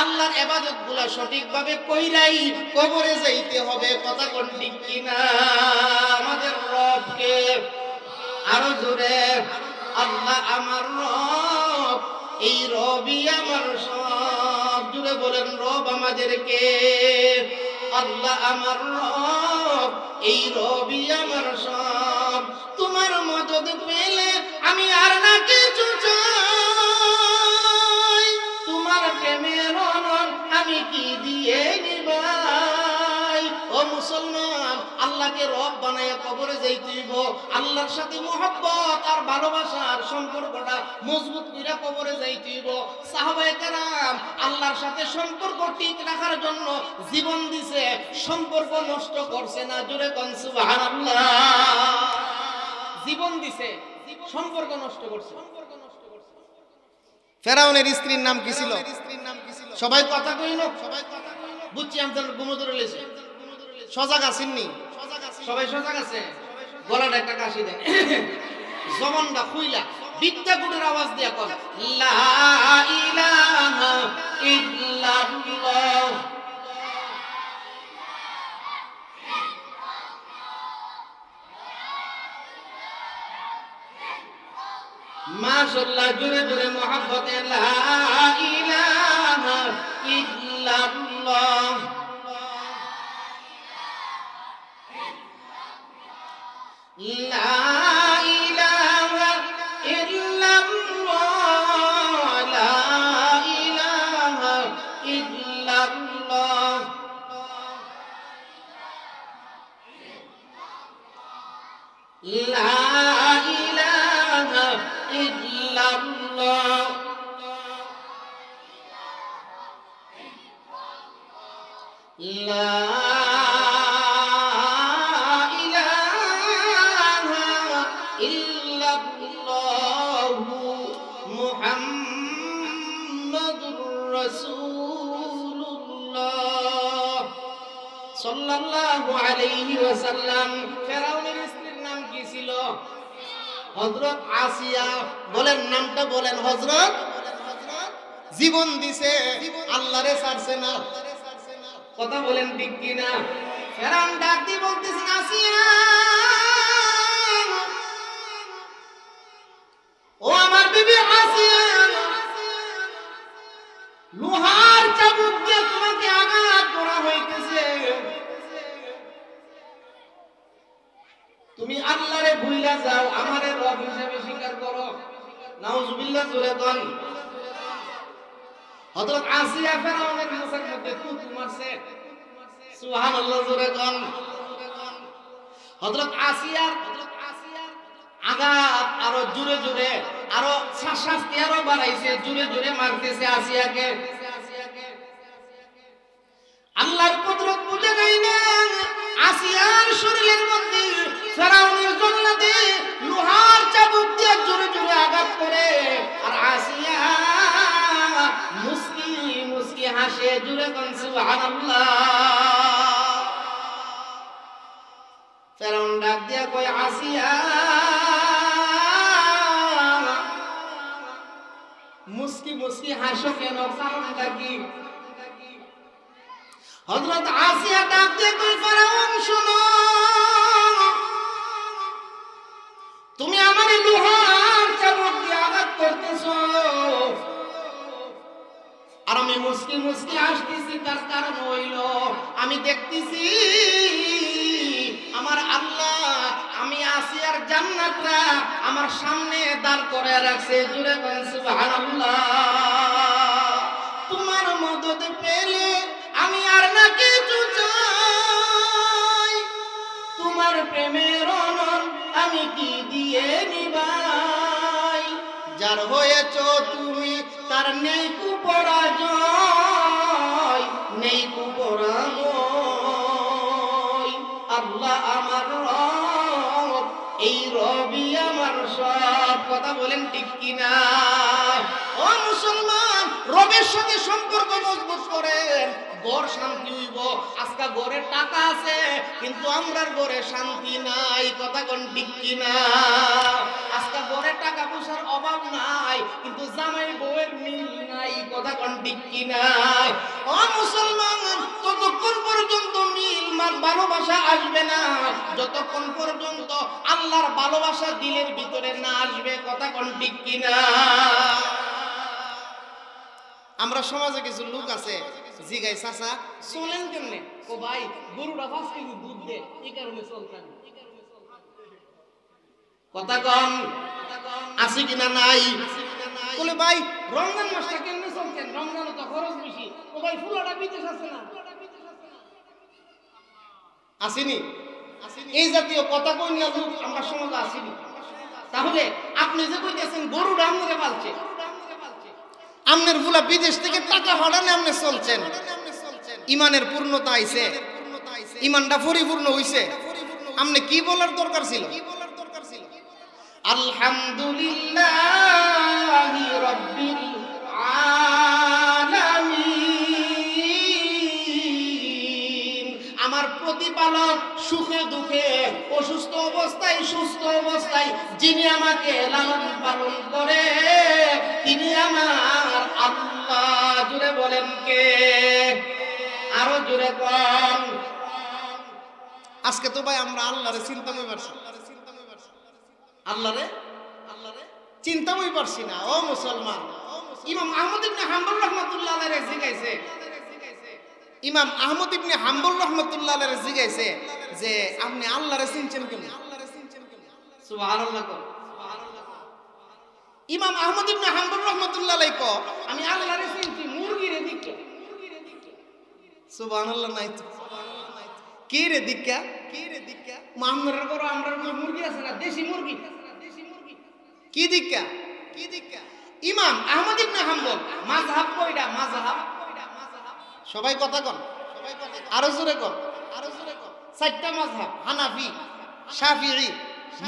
আল্লাহর ইবাদতগুলো সঠিকভাবে কইরাই কবরে যাইতে হবে। কথা কোন ঠিক কিনা? আমাদের রবকে আরো জোরে, আল্লাহ আমার রব, এই রবই আমার সব। জুড়ে বলেন, রব আমাদেরকে, আল্লাহ আমার রব, এই রবই আমার সব। তোমার মদদ পেলে আমি আর না কিছু চাই, তোমার প্রেমের অনল আমি কি দিয়ে নিবাই। ও মুসলমান, আল্লাহকে রব বানাইয়া কবরে যাইতেইব। আল্লাহর সাথে মুহাব্বত আর ভালোবাসার সম্পর্কটা মজবুত কইরা কবরে যাইতেইব। সাহাবায়ে কেরাম আল্লাহর সাথে সম্পর্ক ঠিক রাখার জন্য জীবন দিছে, সম্পর্ক নষ্ট করছে না। জোরে কোন সুবহানাল্লাহ। জীবন দিছে, সম্পর্ক নষ্ট করছে। ফেরাউনের স্ত্রীর নাম কি ছিল? সবাই কথা কইল, বুঝছি আমি গুমদুরে লেছে। সজাগ আসেননি? সবাই সজাগ আছে? গলাটা একটা কাশি দেন, জবানটা খুইলা বিদ্যাগুড়ের আওয়াজ দিয়া কর, লা ইলাহা ইল্লাল্লাহ। মাশাআল্লাহ, জোরে জোরে মুহাব্বতে লা ইলাহা ইল্লাল্লাহ। লা ইলাহা ইল্লাল্লাহ, লা ইলাহা ইল্লাল্লাহ। লা ইলাহা ইল্লাল্লাহ। লা সাল্লাল্লাহু আলাইহি ওয়াসাল্লাম। ফেরাউনের স্ত্রীর নাম কি ছিল? হযরত আসিয়া। বলেন নামটা বলেন। হযরত জীবন দিছে, আল্লাহরে ছাড়ছে না। কথা বলেন ঠিক কি না? ফেরাউন ডাক দিয়ে বলতেছেন, আসিয়া ও আমার বিবি আসিয়া, লোহার চাবুক দিয়ে তোমাকে আঘাত করা হইতেছে, তুমি আল্লাহরে ভুইলা যাও, আমারে রব হিসেবে স্বীকার করো। নাউজুবিল্লাহ, জোরে কোন। হযরত আসিয়া ফেরাউনের মুখের মধ্যে থুতু মারছে। সুবহানাল্লাহ, জোরে কোন। হযরত আসিয়ার আঘাত আরো জোরে জোরে, আরো শাস্তি আরো বাড়াইছে, জোরে জোরে মারতেছে আসিয়াকে। আল্লাহর কুদরত বুঝে নাই না। আসিয়ার শরীরের মধ্যে ফেরাউনের জন্নাতে লোহার চাবুক দিয়ে জোরে জোরে আঘাত করে, আর আসিয়া মুস্কি মুস্কি হাসে। জোরে কোন সুবহানাল্লাহ। ফেরাউন ডাক দিয়া কয়, আসিয়া মুস্কি মুস্কি হাসো কেন? কারণটা কি? হযরত আসিয়া ডাক দিয়ে কয়, ফেরাউন শোনো, তুমি আমারে লোহার চাবুক দিয়ে আঘাত করতেছো, আর আমি মুস্কি মুস্কি হাসতেছি। তার কারণ হইল আমি দেখতেছি আমার আল্লাহ, আমি আসিয়ার জান্নাতটা আমার সামনে দাঁড় করে রাখছে। জুড়ে কোন সুবহানাল্লাহ। তোমার মদদ পেলে আমি আর না কিছু চাই, তোমার প্রেমের অনল আমি কি দিয়ে নিবাই। যার হয়েছ তুমি তার নেই কুপরাজয়, নেই কুপরাজয়। আল্লাহ আমার রব, এই রবি আমার সব। কথা বলেন ঠিক কিনা? ও মুসলমান, রবের সাথে সম্পর্ক মজবুত করেন, ঘর শান্তি হইব। আজকে ঘরে টাকা আছে কিন্তু আমরার ঘরে শান্তি নাই। কথা কোন ঠিক কিনা? আজকে ঘরে টাকা পয়সার অভাব নাই কিন্তু জামাই বউয়ের মিল নাই। কথা কোন ঠিক কিনা? ও মুসলমান, ততক্ষণ পর্যন্ত মিল ভালোবাসা আসবে না যতক্ষণ পর্যন্ত আল্লাহর ভালোবাসা দিলের ভিতরে না আসবে। কথা কোন ঠিক কিনা? আমরা সমাজে কিছু লোক আছে জিগাই চাচা চলেন কেমনে? ও ভাই, গরুটা 5 কেজি দুধ দে, এই কারণে চলতেন। কথা কন আছে কিনা নাই? বলে ভাই রমজান মাসটা কেমনে চলতেন? রমজানে তো খরচ বেশি। ও ভাই, ফুলাটা বিদেশ আছে না? আসেনি। এই জাতীয় কথা কই না লোক আমরা সমাজে আসিনি। তাহলে আপনি যে কইতেছেন গরুটা আমনে পালছে, আমনের ফুলা বিদেশ থেকে টাকা হঠানে আমনে চলছেন, ইমানের পূর্ণতা আইছে, ইমানটা পরিপূর্ণ হইছে। আমনে কি বলার দরকার ছিল? আলহামদুলিল্লাহি রাব্বিল আলামিন। আমার প্রতিপালক সুখে দুঃখে, অসুস্থ অবস্থায় সুস্থ অবস্থায় যিনি আমাকে লালন পালন করে তিনি আমার আল্লাহ। জুড়ে বলেন কে? আরো জুড়ে কোন? আজকে তো ভাই আমরা আল্লাহরে চিন্তা মই পারছি, আল্লাহরে চিন্তা মই পারছি না। ও মুসলমান, ইমাম আহমদ ইবনে হাম্বল রাহমাতুল্লাহ আলাইহি জিজ্ঞাসে, ইমাম আহমদ ইবনে হাম্বল রাহমাতুল্লাহ আলাইহি জিজ্ঞাসে যে আপনি আল্লাহরে চিনছেন কেমন? সুবহানাল্লাহ। ইমাম আহমদ ইবনে হাম্বল রাহমাতুল্লাহ আলাইহি কো আমি আল্লাহরে চিনছি মুরগিরে দিকে। সুবহানাল্লাহ নাই তো। কি রে দিক্কা? মামুরের গরু আমরার গরু মুরগি আছে না, দেশি মুরগি। কি দিক্কা? ইমাম আহমদ ইবনে হাম্বল মাযহাব কয়টা? মাযহাব সবাই কথা কন, আরো জোরে কন। 4টা মাযহাব। হানাফি, শাফিঈ,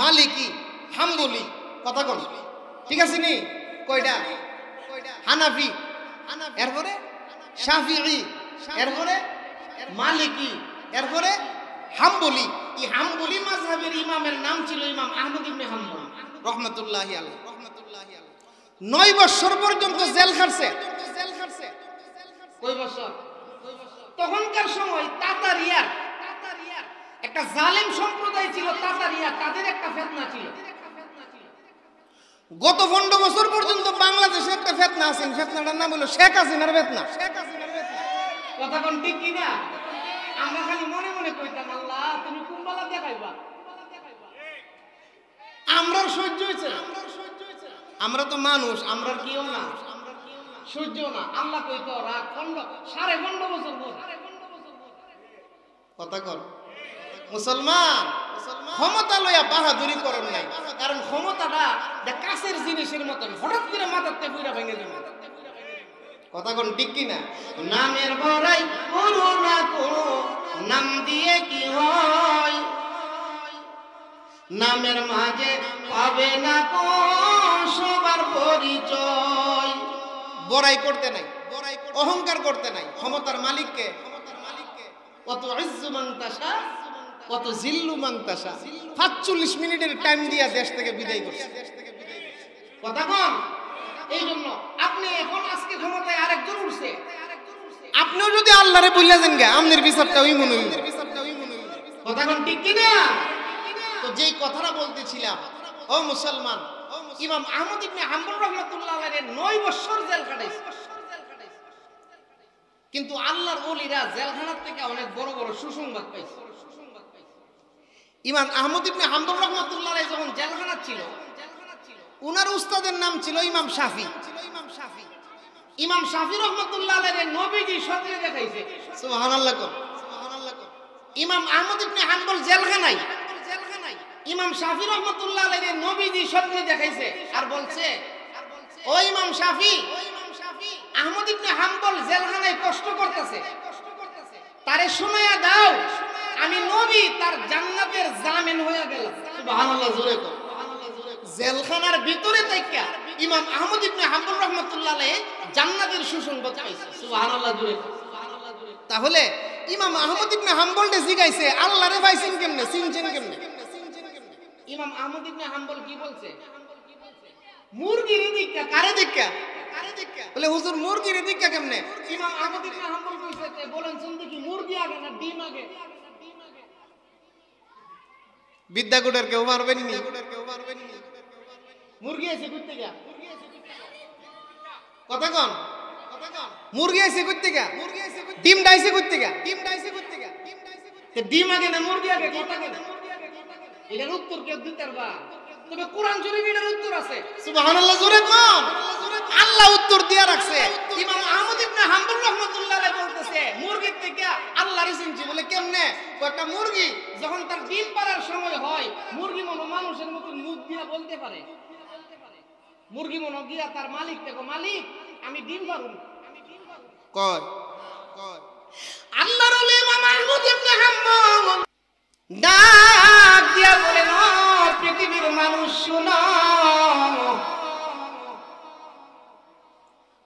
মালিকি, হাম্বলি। কথা কন, ঠিক আছে নি? কয়টা? হানাফি, এরপরে শাফিঈ, এরপরে মালিকি, এরপরে হাম্বলি। এই হাম্বলি মাযহাবের ইমামের নাম ছিল ইমাম আহমদ ইবনে হাম্বল রহমাতুল্লাহি আলাইহি। 9 বছর পর্যন্ত জেল খাটছে। কয় বছর? তখনকার সময় তাতারিয়ার একটা জালেম সম্প্রদায় ছিল। তাতারিয়া তাদের একটা ফিতনা ছিল। গত 15 বছর পর্যন্ত বাংলাদেশে একটা ফিতনা আছে, ফিতনাটার নাম হলো শেখ হাসিনার ফিতনা। কথা কোন ঠিক কিনা? আমরা খালি মনে মনে কইতাম আল্লাহ তুমি কোন বালা দেখাইবা। আমরার সহ্য হয়েছে না, আমরা তো মানুষ, আমরা কিও না, সহ্য না। আল্লাহ কইতো রাগ 15.5 বছর পর। কথা কর মুসলমান, ক্ষমতা লইয়া বাহাদুরি করন নাই, কারণ ক্ষমতাটা কাছের জিনিসের মতন হঠাৎ করে মাথাতে পুরা ভেঙে যাবে। কথা কন ঠিক কিনা? নামের বড়াই করো না করো, নাম দিয়ে কি হয়? নামের মাঝে পাবে না কো সবার পরিচয়। বড়াই করতে নাই, অহংকার করতে নাই। ক্ষমতার মালিককে কত ইজ্জু মান তাশা, কত জিল্লু মাংতাসা 45 মিনিটের টাইম দিয়া দেশ থেকে বিদায় করছে। কথা কম। এই জন্য আপনি এখন আজকে ক্ষমতায় আরেকজন উঠছে, আপনিও যদি আল্লাহরে বইলা দেন গা আমনের বিচারটা ওই মনে হইল। কথা কোন ঠিক কিনা? তো যেই কথাটা বলতেছিলাম, ও মুসলমান, ইমাম আহমদ ইবনে হাম্বল রাহমাতুল্লাহ আলাইহি 9 বছর জেল কাটাইছে। কিন্তু আল্লাহর ওলিরা জেলখানার থেকে অনেক বড় বড় সুসংবাদ পাইছে। ইমাম আহমদ ইবনে হাম্বল রাহমাতুল্লাহ আলাইহি যখন জেলখানা ছিল, উনার উস্তাদের নাম ছিল ইমাম শাফি। ইমাম শাফি রাহমাতুল্লাহ আলাইহি নবীজি স্বপ্নে দেখাইছে। সুবহানাল্লাহ। ইমাম আহমদ ইবনে হাম্বল জেলখানায় ইমাম শাফি রহমতুল্লাহ আলাইহি নবীজি স্বপ্নে দেখাইছে আর বলছে, ও ইমাম শাফি, আহমদ ইবনে হাম্বল জেলখানায় কষ্ট করতেছে, তারে শুনায়া দাও আমি নবী তার জান্নাতের জামিন হয়ে গেলাম। সুবহানাল্লাহ, জোরে কর। জেলখানার ভিতরে থেকে ইমাম আহমদ ইবনে হাম্বল রহমতুল্লাহ আলাইহি জান্নাতের সুসংবাদ পাইছে। সুবহানাল্লাহ, জোরে কর। তাহলে ইমাম আহমদ ইবনে হাম্বলকে জিগাইছে আল্লাহরে পাইছেন কেমনে, চিনছেন কেমনে? ইমাম আহমদ ইবনে হাম্বল কি বলছে? মুরগির দিক্কা। কারে দিক্কা? বলে হুজুর মুরগির দিক্কা কেমনে? ইমাম আহমদ ইবনে হাম্বল কইছে, বলেন শুনতে কি মুরগি আগে না ডিম আগে? বিদ্যাগুড়ের কেউ পারবেন নি। মুরগি আছে কইতে গা? কথা কন, মুরগি আছে কইতে গা? ডিম ডাইছে কইতে গা? ডিম আগে না মুরগি আগে? কথা কেন? এটার উত্তর কেউ দিতে পারবা? তবে কোরআন শরীফে এটার উত্তর আছে। সুবহানাল্লাহ, জোরে কন। আল্লাহ উত্তর দিয়া রাখছে। ইমাম আহমদ ইবনে হাম্বল রাহমাতুল্লাহ আলাইহি বলতেছে মুরগির থেকে আল্লাহর চিনছি। বলে কেমনে? একটা মুরগি যখন তার ডিম পাড়ার সময় হয়, মুরগি মনে মানুষের মতো মুখ দিয়া বলতে পারে। মুরগি মনে গিয়া তার মালিক দেখো, মালিক আমি ডিম পারুম কয়। আল্লাহর ওলি ইমাম আহমদ ইবনে হাম্বল ডাক দিয়া বলেন, ও পৃথিবীর মানুষ শোনো,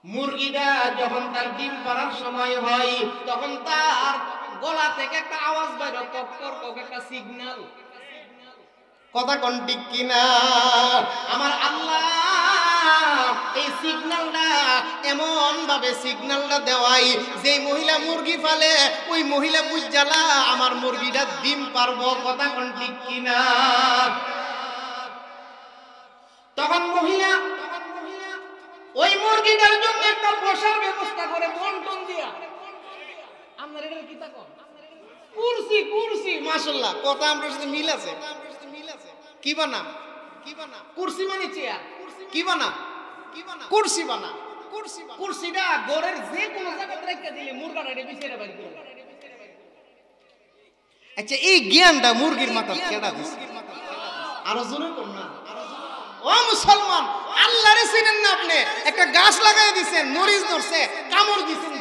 মুরগিটা যখন তার ডিম পাড়ার সময় হয় তখন তার গলা থেকে একটা আওয়াজ বের হয়, কক একটা সিগন্যাল। কথা কোন ঠিক কিনা? আমার আল্লাহ এই সিগন্যালটা এমন ভাবে সিগন্যালটা দেওয়াই যে মহিলা মুরগি ফালে ওই মহিলা বুঝালা আমার মুরগিটা ডিম পারবো। কথা কোন ঠিক কিনা? তখন মহিলা ওই মুরগিটার জন্য একটা বসার ব্যবস্থা করে বন্টন দিয়া। আপনার এটা কি তাকো? কুরসি। মাশাআল্লাহ, কথা আমার সাথে মিল আছে। কি বানা? কুরসি মানে চেয়ার। কি বানা? কুরসি বানা। কুরসিটা ঘরের যে কোনো জায়গায় রেখে দিলে মুরগাটা এটা বিছাইয়া বাইর করে। আচ্ছা, এই জ্ঞানটা মুরগির মাথা কেডা দিছে? আরো জোরে কর না। ও মুসলমান, আল্লাহরে চিনেন না আপনি? একটা গাছ লাগাই দিবেন, মরিচ ধরছে, কামড় দিবেন।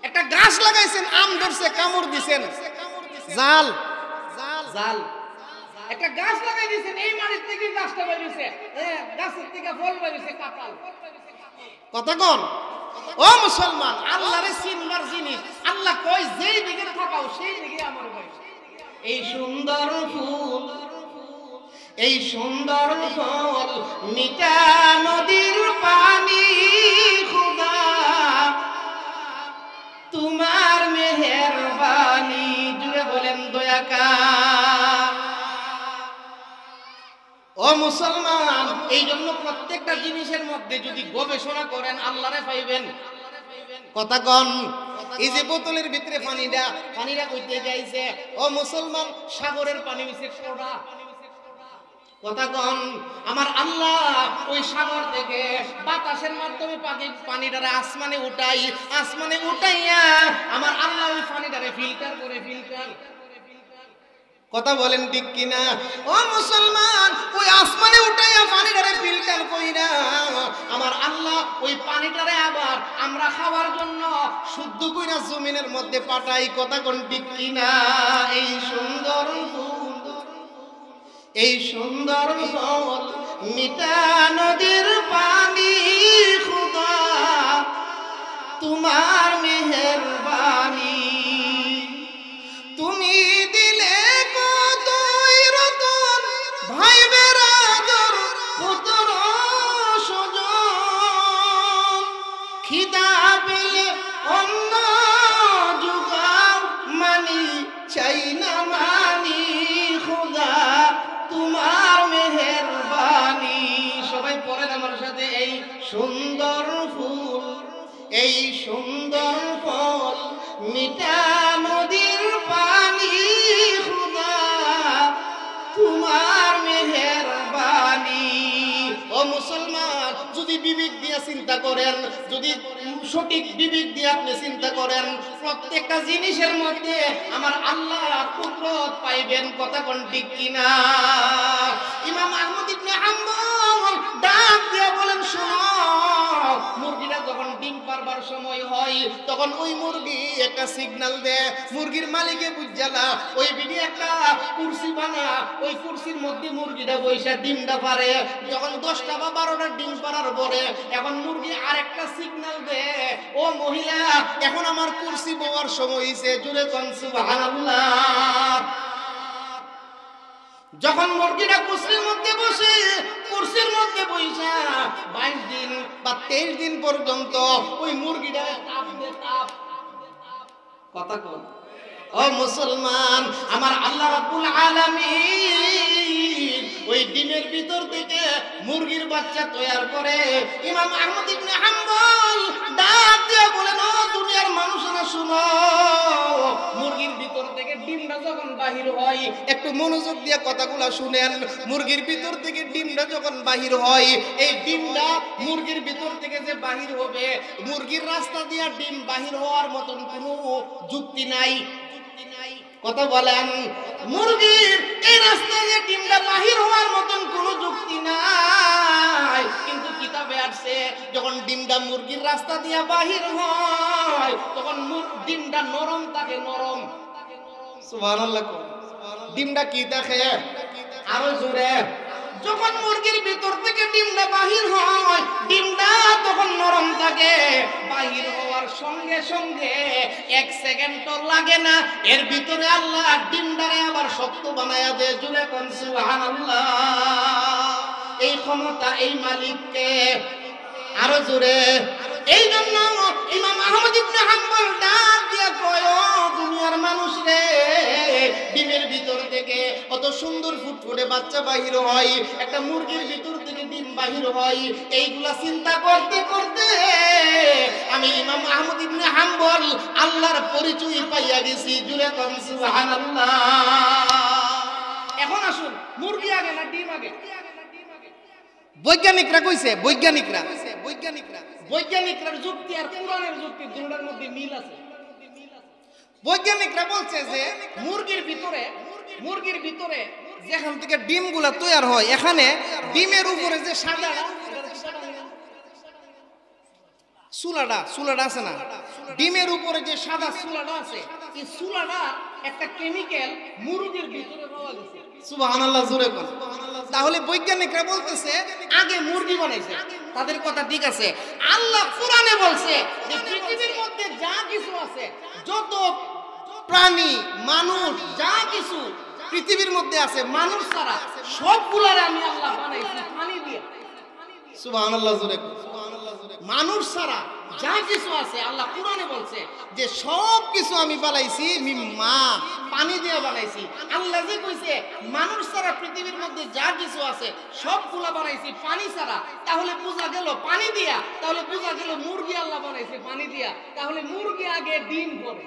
একটা গাছ লাগাইছেন, আম ধরছে, কামড় দিবেন। জাল। একটা গাছ লাগাই দিয়েছেন, এই মাটির থেকে গাছটা বেরিয়েছে, গাছের থেকে ফল বেরিয়েছে, কাঁঠাল। কথা কোন? ও মুসলমান, আল্লাহরে চিনবার জিনিস। আল্লাহ কয় যেই দিকে থাকাও সেই দিকে আমার ভাই। এই সুন্দর ফুল, এই সুন্দর ফল, মিঠা নদীর পানি, খুদা তোমার মেহেরবানি। জুড়ে বলেন দয়াকার। ও মুসলমান, এই জন্য প্রত্যেকটা জিনিসের মধ্যে যদি গবেষণা করেন আল্লাহরে পাইবেন। কথা কন। এই যে বোতলের ভিতরে পানিটা কইতে যাইছে, ও মুসলমান, সাগরের পানি হইছে কোড়া। কথা কন। আমার আল্লাহ ওই সাগর থেকে বাতাসের মাধ্যমে পানিটারে আসমানে উঠাইয়া আমার আল্লাহ ওই পানিটারে ফিল্টার করে। কথা বলেন ঠিক কিনা? ও মুসলমান, ওই আসমানে উঠাইয়া পানিটারে ফিল্টার কইরা আমার আল্লাহ ওই পানিটারে আবার আমরা খাওয়ার জন্য শুদ্ধ কইরা জমিনের মধ্যে পাঠাই। কথা কোন ঠিক কিনা? এই সুন্দর ফুল, এই সুন্দর ফল, মিঠা নদীর পানি, খুদা তোমার মেহেরবানি। তুমি দিলে কতই রতন, ভাই বেরাদর, পুত্র স্বজন, খিদা পেলে অন্ন জুগাও, মানি চাই না মানি, খুদা তোমার মেহেরবানি। সবাই পড়েন আমার সাথে, এই সুন্দর ফুল, এই সুন্দর ফল, মিঠা নদীর পানি, খুদা তোমার মেহেরবানি। ও মুসলমান, যদি বিবেক দিয়ে চিন্তা করেন, যদি সঠিক বিবেক দিয়ে আপনি চিন্তা করেন, প্রত্যেকটা জিনিসের মধ্যে আমার আল্লাহ কুদরত পাই খাওয়াইবেন, কথা কোন ঠিক কিনা? ইমাম আহমদ ইবনে হাম্বল ডাক দিয়ে বলেন, শোনো, মুরগিটা যখন ডিম পারবার সময় হয় তখন ওই মুরগি একটা সিগন্যাল দেয়, মুরগির মালিকে বুঝালা ওই বিডি একটা কুরসি বানা, ওই কুরসির মধ্যে মুরগিটা বইসা ডিমটা পারে। যখন 10টা বা 12টা ডিম পারার পরে এখন মুরগি আরেকটা সিগন্যাল দেয়, ও মহিলা, এখন আমার কুরসি বওয়ার সময় হইছে, জুড়ে কোন সুবহানাল্লাহ। যখন মুরগিটা কুরসির মধ্যে বসে, কুরসির মধ্যে বইসা 22 দিন বা 23 দিন পর্যন্ত ওই মুরগিটা তাপবে, তাপ, কথা কোন? ও মুসলমান, আমার আল্লাহ রাব্বুল আলামিন ওই ডিমের ভিতর থেকে মুরগির বাচ্চা তৈরি করে। ইমাম আহমদ ইবনে হাম্বল ডাক দিয়ে বলেন, ও দুনিয়ার মানুষেরা শুনো, মুরগির ভিতর থেকে ডিমটা যখন বাহির হয়, একটু মনোযোগ দিয়ে কথাগুলো শুনেন, মুরগির ভিতর থেকে ডিমটা যখন বাহির হয়, এই ডিমটা মুরগির ভিতর থেকে যে বাহির হবে, মুরগির রাস্তা দিয়ে ডিম বাহির হওয়ার মতন কোনো যুক্তি নাই, কথা বলেন? মুরগির এই রাস্তা দিয়ে ডিমটা বাহির হওয়ার মতন কোনো যুক্তি নাই, কিন্তু কিতাবে আছে যখন ডিমটা মুরগির রাস্তা দিয়ে বাহির হয় তখন ডিমটা নরম থাকে, নরম। সুবহানাল্লাহ। ডিমটা কি থাকে? আরো জোরে। যখন মুরগির ভিতর থেকে ডিমটা বাহির হয়, ডিমটা তখন নরম থাকে, বাহির হওয়ার সঙ্গে সঙ্গে 1 সেকেন্ডও লাগে না, এর ভিতরে আল্লাহ ডিমটারে আবার শক্ত বানায়া দেয়, জুড়ে কোন সুবহানাল্লাহ। এই ক্ষমতা এই মালিককে, আরো জোরে। এই জন্য ইমাম আহমদ ইবনে হাম্বল ডাক দিয়া কয়, ও দুনিয়ার মানুষ রে, ডিমের ভিতর থেকে কত সুন্দর ফুটফুটে বাচ্চা বাহির হয়, একটা মুরগির ভিতর থেকে ডিম বাহির হয়, এইগুলা চিন্তা করতে করতে আমি ইমাম আহমদ ইবনে হাম্বল আল্লাহর পরিচয় পাইয়া গেছি, জুড়ে কোন সুবহানাল্লাহ। এখন আসুন, মুরগি আগে না ডিম আগে? বৈজ্ঞানিকরা কইছে, বৈজ্ঞানিকরার যুক্তি আর কোরআনের যুক্তি দুটোর মধ্যে মিল আছে। বৈজ্ঞানিকরা বলছে যে মুরগির ভিতরে যেখান থেকে ডিমগুলা তৈরি হয়, এখানে ডিমের উপরে যে সাদাটা সুলাটা আছে না, ডিমের উপরে যে সাদা সুলাটা আছে, এই সুলাটা একটা কেমিক্যাল মুরগির ভিতরে পাওয়া গেছে। সুবহানাল্লাহ, জোরে কোন। তাহলে বৈজ্ঞানিকরা বলতেছে আগে মুরগি বানাইছে, তাদের কথা ঠিক আছে। আল্লাহ কোরআনে বলছে যে পৃথিবীর মধ্যে যা কিছু আছে, যত প্রাণী, মানুষ, যা কিছু পৃথিবীর মধ্যে আছে, মানুষ ছাড়া সবগুলারে আমি আল্লাহ বানাইছি পানি দিয়ে। সুবহানাল্লাহ, জোরে কোন। মানুষ ছাড়া যা কিছু আছে, আল্লাহ কোরআনে বলছে যে সব কিছু আমি বানাইছি মিম্মা, পানি দিয়ে বানাইছি। আল্লাহ যে কইছে মানুষ ছাড়া পৃথিবীর মধ্যে যা কিছু আছে সবগুলা বানাইছি পানি ছাড়া, তাহলে বোঝা গেল পানি দিয়া, তাহলে বোঝা গেল মুরগি আল্লাহ বানাইছে পানি দিয়া, তাহলে মুরগি আগে ডিম করে।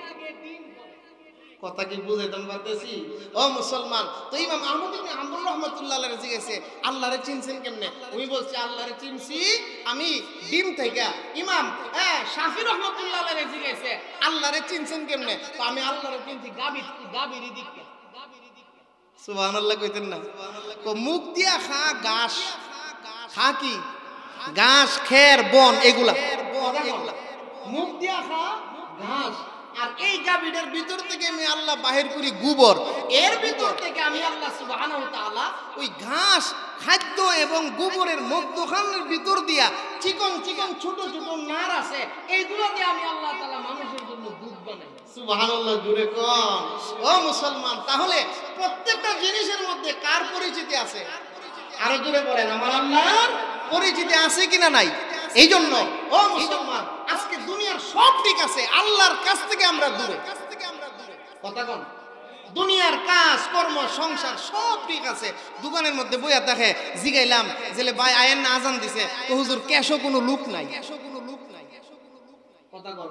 কথা কি বুঝাইতে পারতেছি? ও মুসলমান, তো ইমাম আহমদ ইবনে হাম্বল রাহমাতুল্লাহ আলাইহি জিজ্ঞেসে, আল্লাহরে চিনছেন কেমনে? উনি বলছে, আল্লাহরে চিনছি আমি ডিম থেকে। ইমাম শাফি রাহমাতুল্লাহ আলাইহি জিজ্ঞেসে, আল্লাহরে চিনছেন কেমনে? তো আমি আল্লাহরে চিনছি গাভীর দিকে। সুবহানাল্লাহ কইতেন না? তো মুখ দিয়া খা ঘাস, খা কি ঘাস, খের, বন, এগুলা মুখ দিয়া খা ঘাস, আর এই গাভীটার ভিতর থেকে আমি আল্লাহ বাহির করি গোবর, এর ভিতর থেকে আমি আল্লাহ সুবহানাহু ওয়া তাআলা ওই ঘাস, খাদ্য এবং গোবরের মধ্যখানের ভিতর দিয়া চিকন চিকন ছোট ছোট নার আছে, এইগুলো দিয়ে আমি আল্লাহ তাআলা মানুষের জন্য দুধ বানাই। সুবহানাল্লাহ, জোরে কোন। ও মুসলমান, তাহলে প্রত্যেকটা জিনিসের মধ্যে কার পরিচিতি আছে? আরো জোরে বলেন, আমার আল্লাহর পরিচিতি আছে কিনা নাই? এই জন্য ও মুসলমান, আজকে দুনিয়ার সব ঠিক আছে, আল্লাহর কাছ থেকে আমরা দূরে। কথা কোন? দুনিয়ার কাজ কর্ম সংসার সব ঠিক আছে, দোকানের মধ্যে বইয়া দেখে, জিগাইলাম যে ভাই আয়েন না আজান দিছে, তো হুজুর ক্যাশও কোনো লোক নাই। কথা কোন?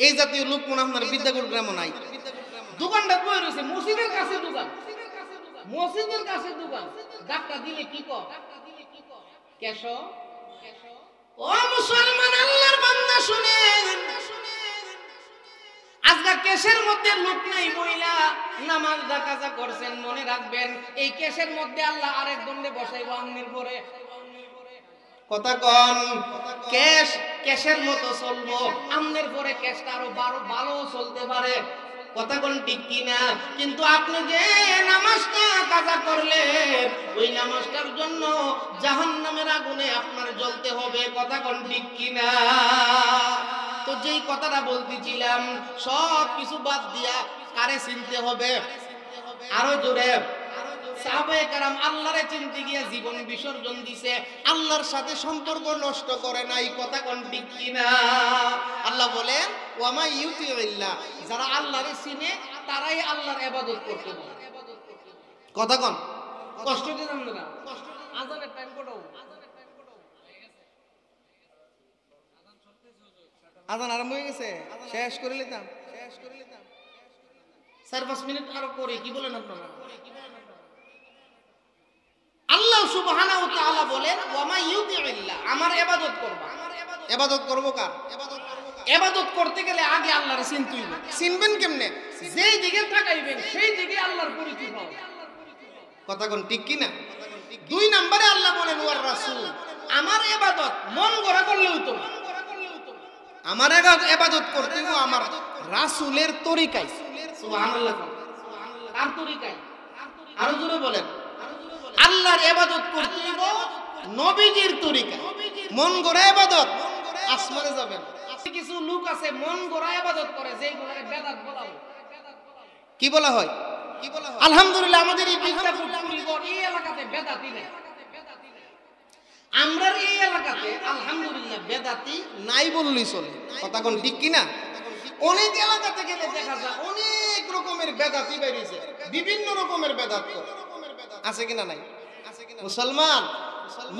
এই জাতীয় লোক মনে আপনার বিদ্যাগুরু গ্রামও নাই। দোকানটা বই রয়েছে মসজিদের কাছে দোকান, মসজিদের কাছে দোকান, ডাক্তার দিলে কি কর? ক্যাশ। ও মুসলমান, আল্লাহর বান্দা শুনেন, আজকে কেশের মধ্যে লোক নাই বইলা নামাজ দা কাজা করছেন, মনে রাখবেন এই কেশের মধ্যে আল্লাহ আরেক দণ্ডে বসাইবো আমনির পরে। কথা কন, কেশের মতো চলবো, আমনের পরে কেশটা আরো ভালো চলতে পারে। কথা কোন ঠিক কিনা? কিন্তু আপনি যে নামাজটা কাজা করলেন ওই নামাজটার জন্য জাহান্নামের আগুনে আপনার জ্বলতে হবে। কথা কোন ঠিক কিনা? তো যেই কথাটা বলতেছিলাম সব কিছু বাদ দিয়া কারে চিনতে হবে? আরো জোরে। সাহাবায়ে কেরাম আল্লাহরে চিনতে গিয়ে জীবন বিসর্জন দিছে, আল্লাহর সাথে সম্পর্ক নষ্ট করে নাই। কথা কোন ঠিক কিনা? আল্লাহ বলেন ওয়ামা ইউতিউল্লাহ, যারা আল্লাহরে চিনে তারাই আল্লাহর ইবাদত করতে পারে। কথা কোন? কষ্ট দিলাম না, আজানের টাইম কোটাও, আজান আরম্ভ হয়ে গেছে, শেষ করে নিতাম। 4-5 মিনিট আরো করে কি বলেন আপনারা? আল্লাহ সুবহানাহু ওয়া তাআলা বলেন ওয়ামা ইউতিউল্লাহ, আমার ইবাদত করবা। ইবাদত করব কার? ইবাদত করতে গেলে আগে আল্লাহর চিনতে হইবে। চিনবেন কেমনে? যেই দিকে তাকাইবেন সেই দিকে আল্লাহর পরিচয় পাবেন। কথা কোন ঠিক কি না? 2 নম্বরে আল্লাহ বলেন ওয়ার রাসূল, আমার ইবাদত মন গড়া করলে হইতো না, আমার ইবাদত করতে হবে আমার রাসূলের তরিকায়। সুবহানাল্লাহ। কার তরিকায়? আরো জোরে বলেন। আল্লাহর ইবাদত করতে হবে নবীজির তরিকায়। মন গড়া ইবাদত আসমানে যাবেন। কিছু লোক আছে মন গড়া ইবাদত করে, যেইগুলোকে বেদাত বলা হয়। কি বলা হয়? আলহামদুলিল্লাহ আমাদের এই এই এলাকাতে বেদাতি নেই। আমরা এই এলাকাতে আলহামদুলিল্লাহ বেদাতি নাই বললেই চলে। কথা কোন ঠিক কি না? অনেক এলাকাতে গেলে দেখা যায় অনেক রকমের বেদাতি বেরিয়েছে, বিভিন্ন রকমের বেদাত করে। আছে কিনা নাই? মুসলমান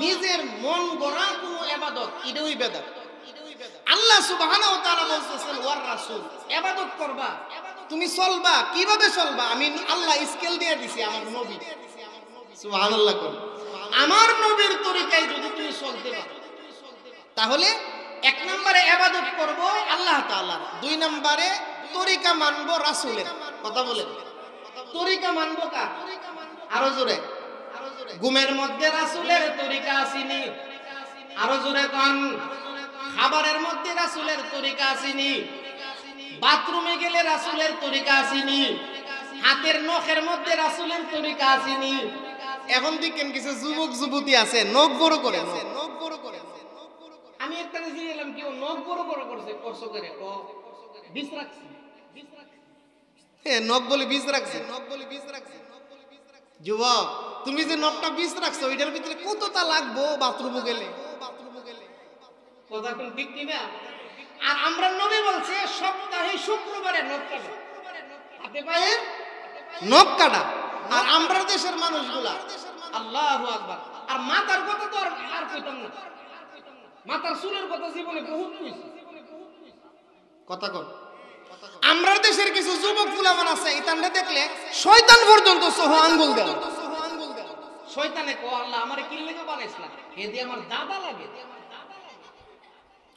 নিজের মন গড়া কোনো ইবাদত এটাই বেদাত। আল্লাহ সুবহানাহু ওয়া তাআলা বলতেছেন ওয়ার রাসূল, ইবাদত করবা, তুমি চলবা কিভাবে চলবা? আমি আল্লাহ স্কেল দিয়ে দিছি আমার নবী। সুবহানাল্লাহ। আমার নবীর তরিকায় যদি তুমি চলতে পারো তাহলে 1 নম্বরে ইবাদত করব আল্লাহ তাআলার, 2 নম্বরে তরিকা মানবো রাসূলের। কথা বলেন, তরিকা মানবো কার? আরো জোরে। ঘুমের মধ্যে রাসূলের তরিকা আসেনি। আরো জোরে কোন? খাবারের মধ্যে রাসূলের তরিকা আসেনি। বাথরুমে গেলে রাসূলের তরিকা আসেনি। হাতের নখের মধ্যে রাসূলের তরিকা আসেনি। এখন দেখেন কিছু যুবক যুবতী আছে নখ বড় করে, আমি একটা জিনিস এলাম কি ও নখ বড় বড় করছে করে ও বিষ রাখছি। নখ বলে বীজ রাখছে। যুবক তুমি যে নখটা বীজ রাখছো ওইটার ভিতরে কতটা লাগবো বাথরুমে গেলে? কথা কোন ঠিক কি না? আর আমরা নবী বলছে সপ্তাহে শুক্রবারে নখ কাটো, হাতে পায়ে নখ কাটা। আর আমরা দেশের মানুষগুলা আল্লাহু আকবার। আর মাথার কথা তো আর কইতাম না, মাথার চুলের কথা জীবনে বহুত কইছি। কথা কর। আমরা দেশের কিছু যুবক ফুলামান আছে ইতানটা দেখলে শয়তান পর্যন্ত সহ আঙ্গুল দেয়। শয়তানে কো আল্লাহ আমারে কি লাগা বানাইছলা, এ দিয়ে আমার দাদা লাগে।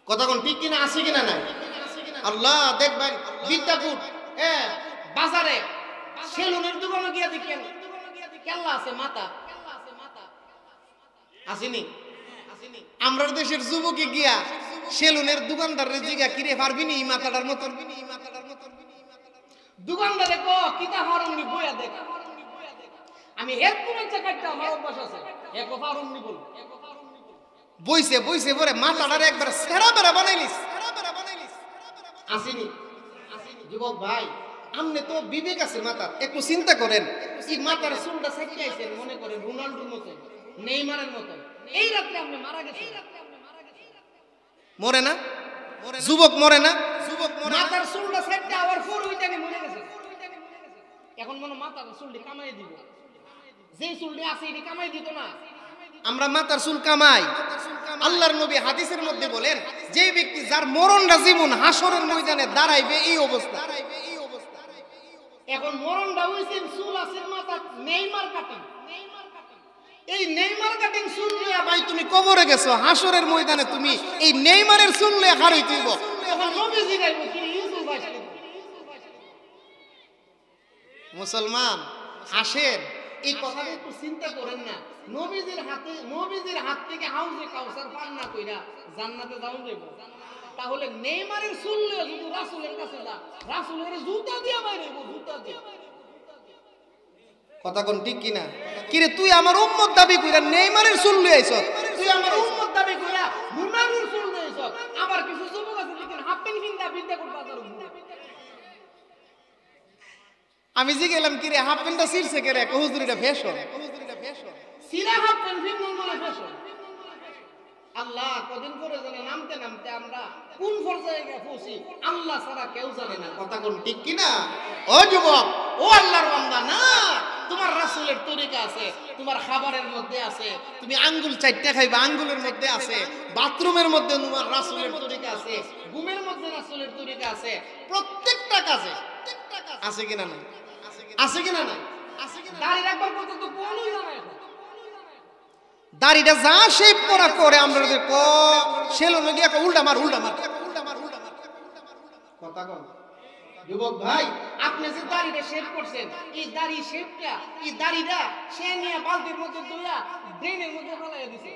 কথা কোন ঠিক কিনা? আছে কিনা নাই? আল্লাহ দেখবেন বিদ্যাপুর বাজারে সেলুনের দোকানে গিয়া দেখেন কেল্লা আছে মাথা আসেনি। আমরা দেশের যুবকে গিয়া সেলুনের দোকানদারের জিগা কিরে পারবি নি মাথাটার মতন? দোকানদারে কো কিতা হারুনি বইয়া দেখ। আমি হেড কোন চাকাটা আমার অভ্যাস আছে এক হারুনি বল। বইছে বইছে পরে মাথাটার একবার সেরা বেরা বানাইলিস। আসেনি যুবক ভাই, আমনে তো বিবেক আছে মাথার, একটু চিন্তা করেন। এই মাথার চুলটা সাইকাইছেন মনে করেন রোনাল্ডোর মতো, নেইমারের মতো। এই রাতে আপনি মারা গেছেন। মরে না যুবক? মরে না মাথার চুলটা সাইডটা আবার ফোর উইটাকে মরে গেছে। এখন মনে মাথার চুলটি কামাই দিব, যে চুলটি আছে এটি কামাই দিত না। আমরা মাথার চুল কামাই। আল্লাহর নবী হাদিসের মধ্যে বলেন যে ব্যক্তি যার মরণটা জীবন হাসরের ময়দানে দাঁড়াইবে এই অবস্থা। এখন মরণটা হইছে চুল আছে মাথা নেইমার কাটিং। এই নেইমার কাটিং চুল নিয়ে ভাই তুমি কবরে গেছো, হাসরের ময়দানে তুমি এই নেইমারের চুল নিয়ে হারাই তুইব। এখন নবীজি গাইব কি ইউসুফ ভাই মুসলমান আসেন, এই কথাটা একটু চিন্তা করেন না। নবীজির হাত থেকে হাউজে কাউসার পান না কইরা জান্নাতে যাওয়া যাবে, তাহলে নেইমারের চুললে যদি রাসূলের কাছে যা, রাসূলের জুতা দিয়া মাইরাইবো, জুতা দিয়া। কথা কোন ঠিক কিনা? কিরে তুই আমার উম্মত দাবি কইরা নেইমারের চুল লই আইছস, তুই আমার উম্মত দাবি কইরা রোনালদোর চুল লই আইছস, আবার কিছু যুবক আছে দেখেন হাফ প্যান্ট কিনতা বিদ্যা করতে পারে। আমি জি গেলাম কিরে হাফ প্যান্টটা ছিড়ছে কে রে? হুজুর এটা ফ্যাশন, সিরা হাফ প্যান্ট ফিরমন বলে ফ্যাশন। আল্লাহ কদিন পরে জানে নামতে নামতে আমরা কোন পর্যায়ে গিয়ে পৌঁছি আল্লাহ ছাড়া কেউ জানে না। কথা কোন ঠিক কি না? ও যুবক, ও আল্লাহর বান্দা, না তোমার রাসূলের তরিকা আছে, তোমার খাবারের মধ্যে আছে, তুমি আঙ্গুল চারটা খাইবা আঙ্গুলের মধ্যে আছে, বাথরুমের মধ্যে তোমার রাসূলের তরিকা আছে, ঘুমের মধ্যে রাসূলের তরিকা আছে, প্রত্যেকটা কাজে আছে কিনা না? আছে কিনা না? দাড়ি রাখবার কথা তো কোনই জানে না। দাড়িটা যা শেপ করা করে আমরা সেলুনে গিয়ে উল্টা মার উল্টা মার কথা কন। যুবক ভাই, আপনি যে দাড়িটা শেপ করছেন, এই দাড়ি শেপটা, এই দাড়িটা সে নিয়ে বালতির মধ্যে ধুইয়া ড্রেনের মধ্যে ফেলাইয়া দিছে।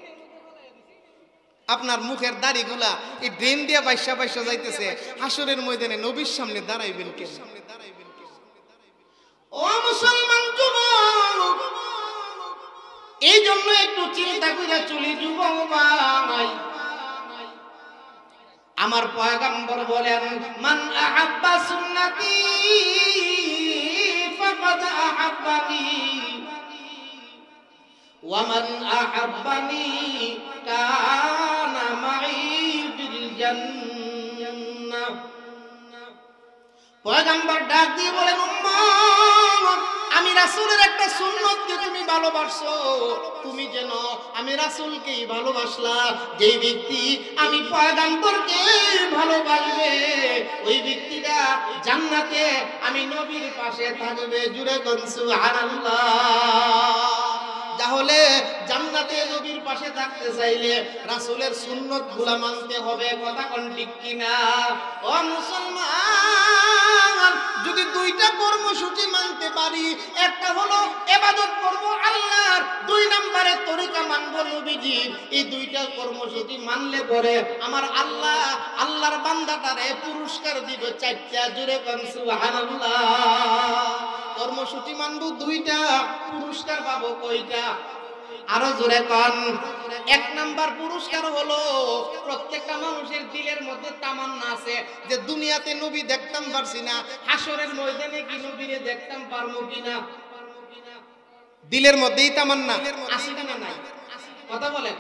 আপনার মুখের দাড়িগুলা এই ড্রেন দিয়ে বাইশা বাইশা যাইতেছে, হাসরের ময়দানে নবীর সামনে দাঁড়াইবেন কেন? ও মুসলমান যুবক, এই জন্য একটু চিন্তা করে চলি যুবক ভাই। আমার পয়গম্বর বলেন, মান আহাব্বা সুন্নতি ফাকাদ আহাব্বানি ওয়া মান আহাব্বানি কানা মাই ফিল জান্নাহ। পয়গম্বর ডাক দিয়ে বলেন, উম্মত, আমি রাসূলের একটা সুন্নতকে তুমি ভালোবাসো, তুমি যেন আমি রাসূলকেই ভালোবাসলা। যেই ব্যক্তি আমি পয়গম্বরকে ভালোবাসবে ওই ব্যক্তিটা জান্নাতে আমি নবীর পাশে থাকবে। জুরে কোন সুবহানাল্লাহ। তাহলে জান্নাতে নবীর পাশে থাকতে চাইলে রাসূলের সুন্নতগুলো মানতে হবে। কথা কোন ঠিক কিনা? ও মুসলমান, যদি দুইটা কর্মসূচি মানতে পারি, একটা হলো ইবাদত করব আল্লাহর, দুই নম্বরে তরিকা মানব নবীজির, এই দুইটা কর্মসূচি মানলে পরে আমার আল্লাহ আল্লাহর বান্দাটারে পুরস্কার দিবে চারটা। জুরে কোন সুবহানাল্লাহ। কর্মসূচি মানব দুইটা, পুরস্কার পাবো কয়টা? আরো জোরে কোন। এক নাম্বার পুরস্কার হলো প্রত্যেকটা মানুষের দিলের মধ্যে তামান্না আছে যে দুনিয়াতে নবী দেখতাম পারছি না, হাসরের ময়দানে কি নবীরে দেখতাম পারবো কিনা। দিলের মধ্যেই তামান্না আছে কিনা নাই? কথা বলেন।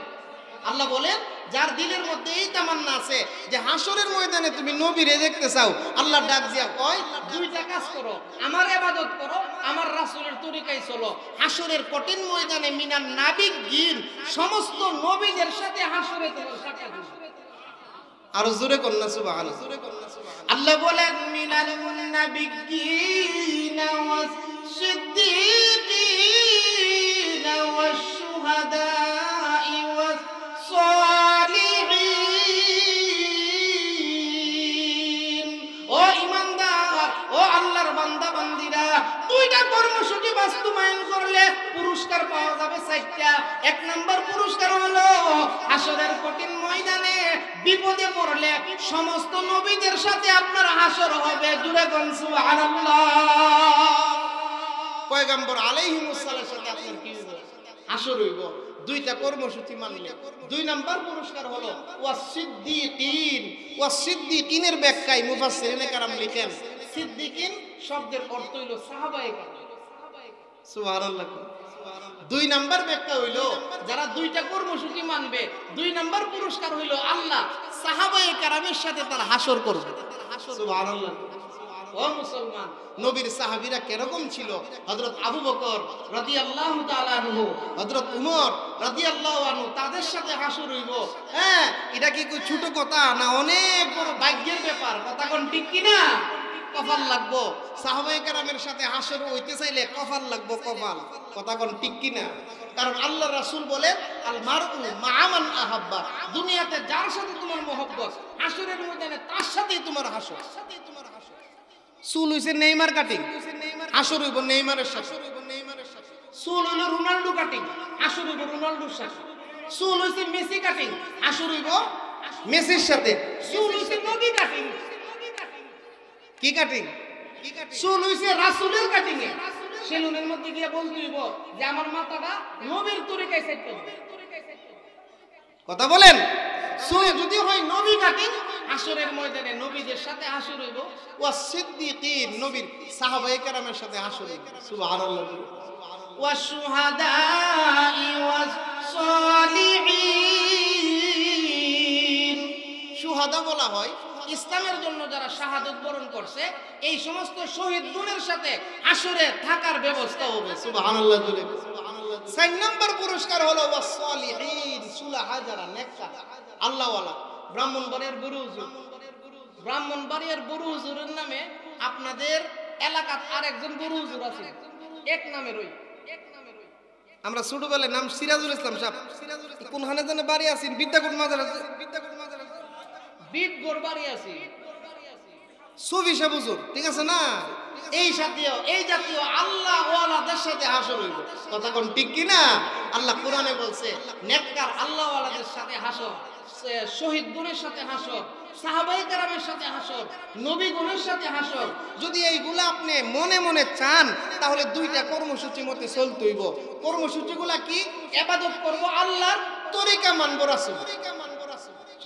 আল্লাহ বলেন, যার দিলের মধ্যে এই তামান্না আছে যে হাসরের ময়দানে তুমি নবীরে দেখতে চাও, আল্লাহ ডাক দিয়া কয় দুইটা কাজ করো, আমার ইবাদত করো, আমার রাসূলের তরিকায় চলো। হাসরের কঠিন ময়দানে মিনান নাবিয়্যিন, সমস্ত নবীদের সাথে হাসরে তোমার সাক্ষাৎ হবে। আরো জোরে কোন না সুবহানাল্লাহ। আল্লাহ বলেন, মিনাল নাবিয়্যিন ওয়াস সিদ্দীকিন ওয়াস শুহাদাই ওয়াস সালিহিন। ও ঈমানদার, ও আল্লাহর বান্দা বান্দীরা, দুইটা কর্মসূচি বাস্তবায়ন করলে পুরস্কার পাওয়া যাবে চারটা। এক নাম্বার পুরস্কার হলো হাসরের কঠিন ময়দানে বিপদে পড়লে সমস্ত নবীদের সাথে আপনার হাসর হবে। জুরে কোন সুবহানাল্লাহ। পয়গম্বর আলাইহিস সালামের সাথে আপনার কি হবে? হাসর হইব। দুইটা কর্মসূচি মানলে। দুই নাম্বার পুরস্কার হলো ওয়াসিদ্দিকিন। ওয়াসিদ্দিকিনের ব্যাখ্যায় মুফাসসিরিনে কারাম লিখেন, সিদ্দিকিন শব্দের অর্থ হইল সাহাবায়ে কেরাম। সুবহানাল্লাহ। দুই নাম্বার ব্যাখ্যা হইল যারা দুইটা কর্মসূচি মানবে, দুই নাম্বার পুরস্কার হইল আল্লাহ সাহাবায়ে কেরামের সাথে তার হাসর করবে। সুবহানাল্লাহ। ও মুসলমান, নবীর সাহাবীরা কিরকম ছিল? হযরত আবু বকর রাদিয়াল্লাহু তাআলা আনহু, হযরত উমর রাদিয়াল্লাহু আনহু, তাদের সাথে হাসর হইব। হ্যাঁ, এটা কি কোন ছোট কথা না? অনেক বড় ভাগ্যের ব্যাপার। কথা কোন ঠিক কি না? কপাল লাগবো। সাহাবায়ে কেরামের সাথে হাসর হইতে চাইলে কপাল লাগবো, কপাল। কথা কোন ঠিক কি না? কারণ আল্লাহ রাসূল বলেন, আল মারউ মা'a মান আহাব্বা। দুনিয়াতে যার সাথে তোমার মহব্বত, হাসরের ময়দানে তার সাথেই তোমার হাসর। চুল হইছে নেইমার কাটিং, হাসর হইব নেইমারের সাথে। চুল হইল রোনাল্ডো কাটিং, হাসর হইব রোনাল্ডোর সাথে। চুল হইছে মেসি কাটিং, হাসর হইব মেসির সাথে। চুল হইছে নবী কাটিং, কি কাটিং? চুল হইছে রাসূলের কাটিং এ সেলুনের মধ্যে গিয়া বলতে হইব যে আমার মাথাটা নবীর তরিকায় সেট করবে। কথা বলেন। চুল যদি হয় নবী কাটিং, হাসরের ময়দানে নবীদের সাথে হাসর হইব। ওয়া সিদ্দিকিন, নবীর সাহাবায়ে কেরামের সাথে হাসর হইব। সুবহানাল্লাহ। ওয়া শুহাদাই ওয়াস সালিহিন, শুহাদা বলা হয় ইসলামের জন্য যারা শাহাদত বরণ করছে এই সমস্ত শহীদ গুণের সাথে হাসরে থাকার ব্যবস্থা হবে। সুবহানাল্লাহ। 4 নম্বর পুরস্কার হলো ওয়াস সালিহিন, সুলাহা যারা নেককার আল্লাহওয়ালা। ব্রাহ্মণবাড়িয়ার বড় হুজুর, ব্রাহ্মণবাড়িয়ার বড় হুজুরের নামে আপনাদের এলাকার আরেকজন বড় হুজুর আছে, এক নামের ওই। আমরা ছোটবেলায় নাম সিরাজুল ইসলাম সাহেব, কোনখানে জানে বাড়ি আছেন? বিদ্যাকুট মাজার আছে, বিদগড় বাড়ি আছে, সুফি সাহেব হুজুর, ঠিক আছে না? এই জাতীয় আল্লাহ ওয়ালাদের সাথে হাসর হইব। কথা কোন ঠিক কি না? আল্লাহ কোরআনে বলছে নেককার আল্লাহ ওয়ালাদের সাথে হাসর, শহীদ গুণের সাথে হাসর, সাহাবায়ে কেরামের সাথে হাসর, নবী গুণের সাথে হাসর। যদি এইগুলা আপনি মনে মনে চান তাহলে 2টা কর্মসূচি মতে চলতে হইব। কর্মসূচিগুলা কি? ইবাদত করব আল্লাহর, তরিকা মানব রাসূল।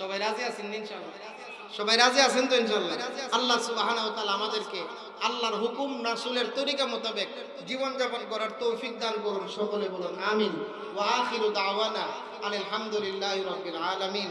সবাই রাজি আছেন ইনশাআল্লাহ? সবাই রাজি আছেন তো ইনশাআল্লাহ? আল্লাহ সুবহানাহু ওয়া তাআলা আমাদেরকে আল্লাহর হুকুম রাসূলের তরিকা মোতাবেক জীবন যাপন করার তৌফিক দান করুন। সকলে বলুন আমিন। ওয়া আখিরু দাওয়ানা আলহামদুলিল্লাহি রাব্বিল আলামিন।